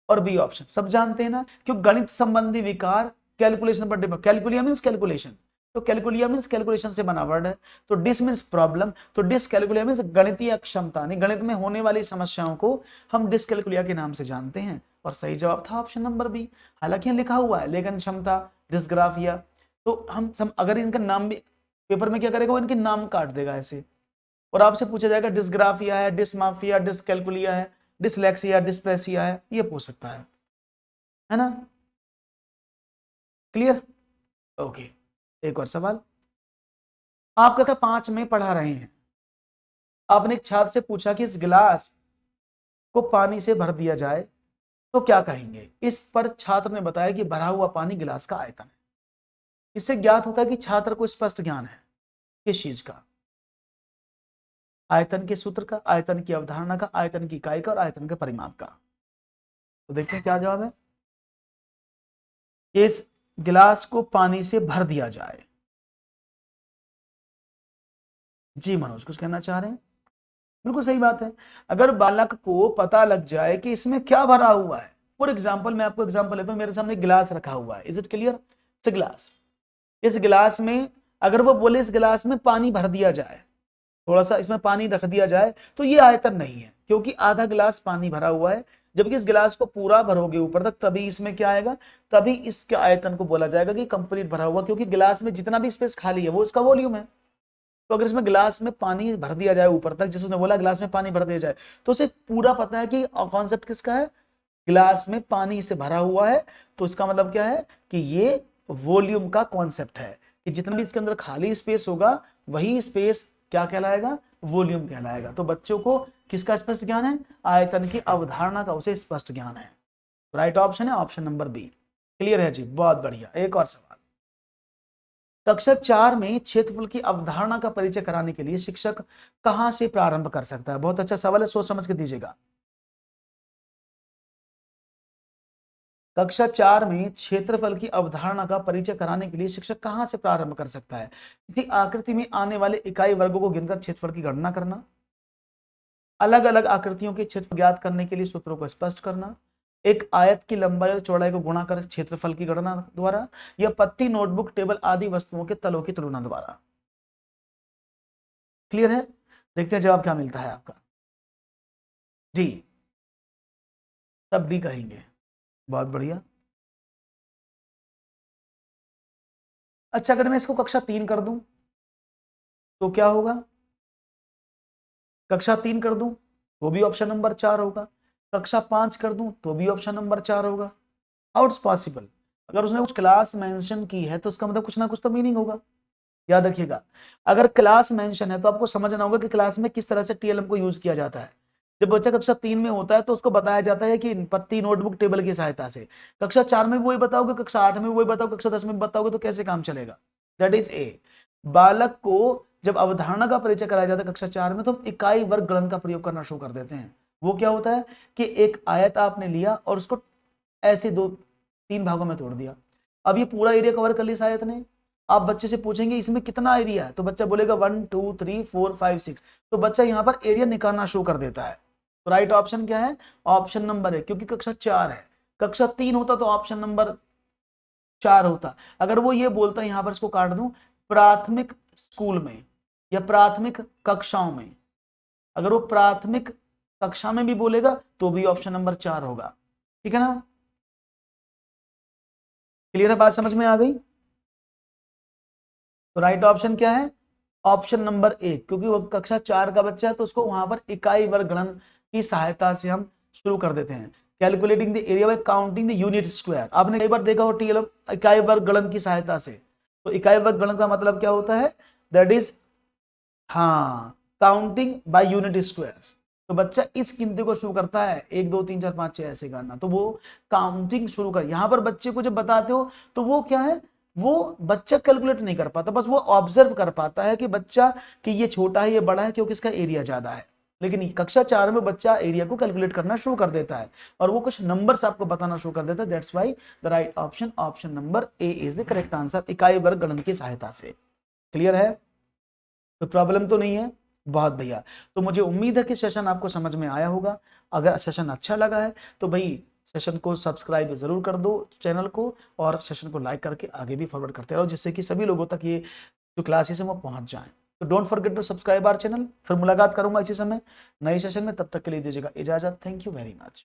और बी ऑप्शन सब जानते हैं ना, क्यों, गणित संबंधी विकार कैलकुलेशन पर डिपेंड, कैलकुलिया मींस कैलकुलेशन, तो कैलकुलिया मींस कैलकुलेशन से बना वर्ड है। तो डिस मींस प्रॉब्लम, तो डिसकैलकुलिया मींस गणितीय क्षमता, नहीं गणित में होने वाली समस्याओं को हम डिसकैलकुलिया के नाम से जानते हैं। और सही जवाब था ऑप्शन नंबर बी। हालांकि यहाँ लिखा हुआ है लेखन क्षमता डिस्ग्राफिया, तो हम अगर इनका नाम भी पेपर में क्या करेगा, वो इनके नाम काट देगा ऐसे, और आपसे पूछा जाएगा डिस्ग्राफिया है, डिसमाफिया, डिसकैलकुलिया है, डिसलेक्सिया, डिस्प्लेसिया है, ये पूछ सकता है ना। Clear, okay. एक और सवाल, आप कक्षा 5 में पढ़ा रहे हैं, आपने एक छात्र से पूछा कि इस गिलास को पानी से भर दिया जाए तो क्या कहेंगे। इस पर छात्र ने बताया कि भरा हुआ पानी गिलास का आयतन है। इससे ज्ञात होता है कि छात्र को स्पष्ट ज्ञान है किस चीज का, आयतन के सूत्र का, आयतन की अवधारणा का, आयतन की इकाई का, और आयतन के परिमाप का। तो देखते हैं क्या जवाब है। इस गिलास को पानी से भर दिया जाए, जी मनोज कुछ कहना चाह रहे हैं, बिल्कुल सही बात है। अगर बालक को पता लग जाए कि इसमें क्या भरा हुआ है, फॉर एग्जाम्पल मैं आपको एग्जाम्पल लेता हूं, मेरे सामने गिलास रखा हुआ है, इज इट क्लियर, इट्स गिलास, इस गिलास में अगर वो बोले इस गिलास में पानी भर दिया जाए, थोड़ा सा इसमें पानी रख दिया जाए, तो ये आयतन नहीं है, क्योंकि आधा गिलास पानी भरा हुआ है। जबकि इस गिलास को पूरा भरोगे ऊपर तक, तभी इसमें क्या आएगा, तभी इसके आयतन को बोला जाएगा कि कंप्लीट भरा हुआ, क्योंकि गिलास में जितना भी स्पेस खाली है वो इसका वॉल्यूम है। तो अगर इसमें गिलास में पानी भर दिया जाए ऊपर तक, जैसे उसने बोला गिलास में पानी भर दिया जाए, तो उसे पूरा पता है कि कॉन्सेप्ट किसका है, गिलास में पानी से भरा हुआ है। तो इसका मतलब क्या है कि ये वॉल्यूम का कॉन्सेप्ट है, कि जितना भी इसके अंदर खाली स्पेस होगा वही स्पेस क्या कहलाएगा, वॉल्यूम कहलाएगा। तो बच्चों को किसका स्पष्ट ज्ञान है, आयतन की अवधारणा का उसे स्पष्ट ज्ञान है। राइट ऑप्शन है ऑप्शन नंबर बी। क्लियर है जी, बहुत बढ़िया। एक और सवाल, कक्षा 4 में क्षेत्रफल की अवधारणा का परिचय कराने के लिए शिक्षक कहां से प्रारंभ कर सकता है। बहुत अच्छा सवाल है, सोच समझ के दीजिएगा। कक्षा 4 में क्षेत्रफल की अवधारणा का परिचय कराने के लिए शिक्षक कहां से प्रारंभ कर सकता है। किसी आकृति में आने वाले इकाई वर्गों को गिनकर क्षेत्रफल की गणना करना, अलग अलग आकृतियों के क्षेत्रफल ज्ञात करने के लिए सूत्रों को स्पष्ट करना, एक आयत की लंबाई और चौड़ाई को गुणा कर क्षेत्रफल की गणना द्वारा, या पत्ती, नोटबुक, टेबल आदि वस्तुओं के तलों की तुलना द्वारा। क्लियर है, देखते हैं जवाब क्या मिलता है आपका। डी, सब डी कहेंगे, बहुत बढ़िया। अच्छा, अगर मैं इसको कक्षा 3 कर दूं तो क्या होगा, कक्षा 3 कर दूं वो भी ऑप्शन नंबर 4 होगा। कक्षा 5 कर दूं तो भी ऑप्शन नंबर 4 होगा। How it's possible? अगर उसने कुछ क्लास मेंशन की है तो उसका मतलब कुछ ना कुछ तो मीनिंग होगा। याद रखिएगा, अगर क्लास मेंशन है तो आपको समझना होगा कि क्लास में किस तरह से टीएलएम को यूज किया जाता है। जब बच्चा कक्षा 3 में होता है तो उसको बताया जाता है कि पत्ती नोटबुक टेबल की सहायता से। कक्षा 4 में भी वही बताओगे, कक्षा 8 में भी वही बताओगे, कक्षा 10 में भी बताओगे, तो कैसे काम चलेगा? That is a. बालक को जब अवधारणा का परिचय कराया जाता है कक्षा 4 में तो हम इकाई वर्ग गणन का प्रयोग करना शुरू कर देते हैं। वो क्या होता है कि एक आयत आपने लिया और उसको ऐसे 2-3 भागों में तोड़ दिया। अब ये पूरा एरिया कवर कर लिया इस आयत ने। आप बच्चे से पूछेंगे इसमें कितना एरिया है, तो बच्चा बोलेगा 1 2 3 4 5 6। तो बच्चा यहाँ पर एरिया निकालना शुरू कर देता है। तो राइट ऑप्शन क्या है? ऑप्शन नंबर है, क्योंकि कक्षा 4 है। कक्षा 3 होता तो ऑप्शन नंबर 4 होता। अगर वो ये बोलता है, यहां पर इसको काट दूं, प्राथमिक स्कूल में या प्राथमिक कक्षाओं में, अगर वो प्राथमिक कक्षा में भी बोलेगा तो भी ऑप्शन नंबर 4 होगा। ठीक है ना? क्लियर है? बात समझ में आ गई? तो राइट ऑप्शन क्या है? ऑप्शन नंबर 1, क्योंकि वो कक्षा 4 का बच्चा है तो उसको वहां पर इकाई वर्ग गणन की सहायता से हम शुरू कर देते हैं। Calculating the area bye counting the unit square. आपने कई बार देखा हो टीएलएम इकाई वर्ग गणन की सहायता से। तो इकाई वर्ग गणन का मतलब क्या होता है? दैट इज, हाँ, काउंटिंग बाय यूनिट स्क्वायर्स। तो बच्चा इस गिनती को शुरू करता है 1 2 3 4 5 6 ऐसे करना, तो वो काउंटिंग शुरू कर। यहां पर बच्चे को जब बताते हो तो वो क्या है, वो बच्चा कैलकुलेट नहीं कर पाता, बस वो ऑब्जर्व कर पाता है कि बच्चा कि ये छोटा है ये बड़ा है क्योंकि इसका एरिया ज्यादा है। लेकिन कक्षा 4 में बच्चा एरिया को कैलकुलेट करना शुरू कर देता है और वो कुछ नंबर्स आपको बताना शुरू कर देता है। That's why the right option, option number A is the correct answer, इकाई वर्ग गणन की सहायता से। क्लियर है? तो प्रॉब्लम तो नहीं है? बहुत बढ़िया। तो मुझे उम्मीद है कि सेशन आपको समझ में आया होगा। अगर सेशन अच्छा लगा है तो भाई सेशन को सब्सक्राइब जरूर कर दो चैनल को, और सेशन को लाइक करके आगे भी फॉरवर्ड करते रहो, जिससे कि सभी लोगों तक ये जो क्लासेस है वो पहुंच जाए। तो don't forget to subscribe our channel. फिर मुलाकात करूंगा इसी समय नए सेशन में, तब तक के लिए दीजिएगा इजाजत। Thank you very much.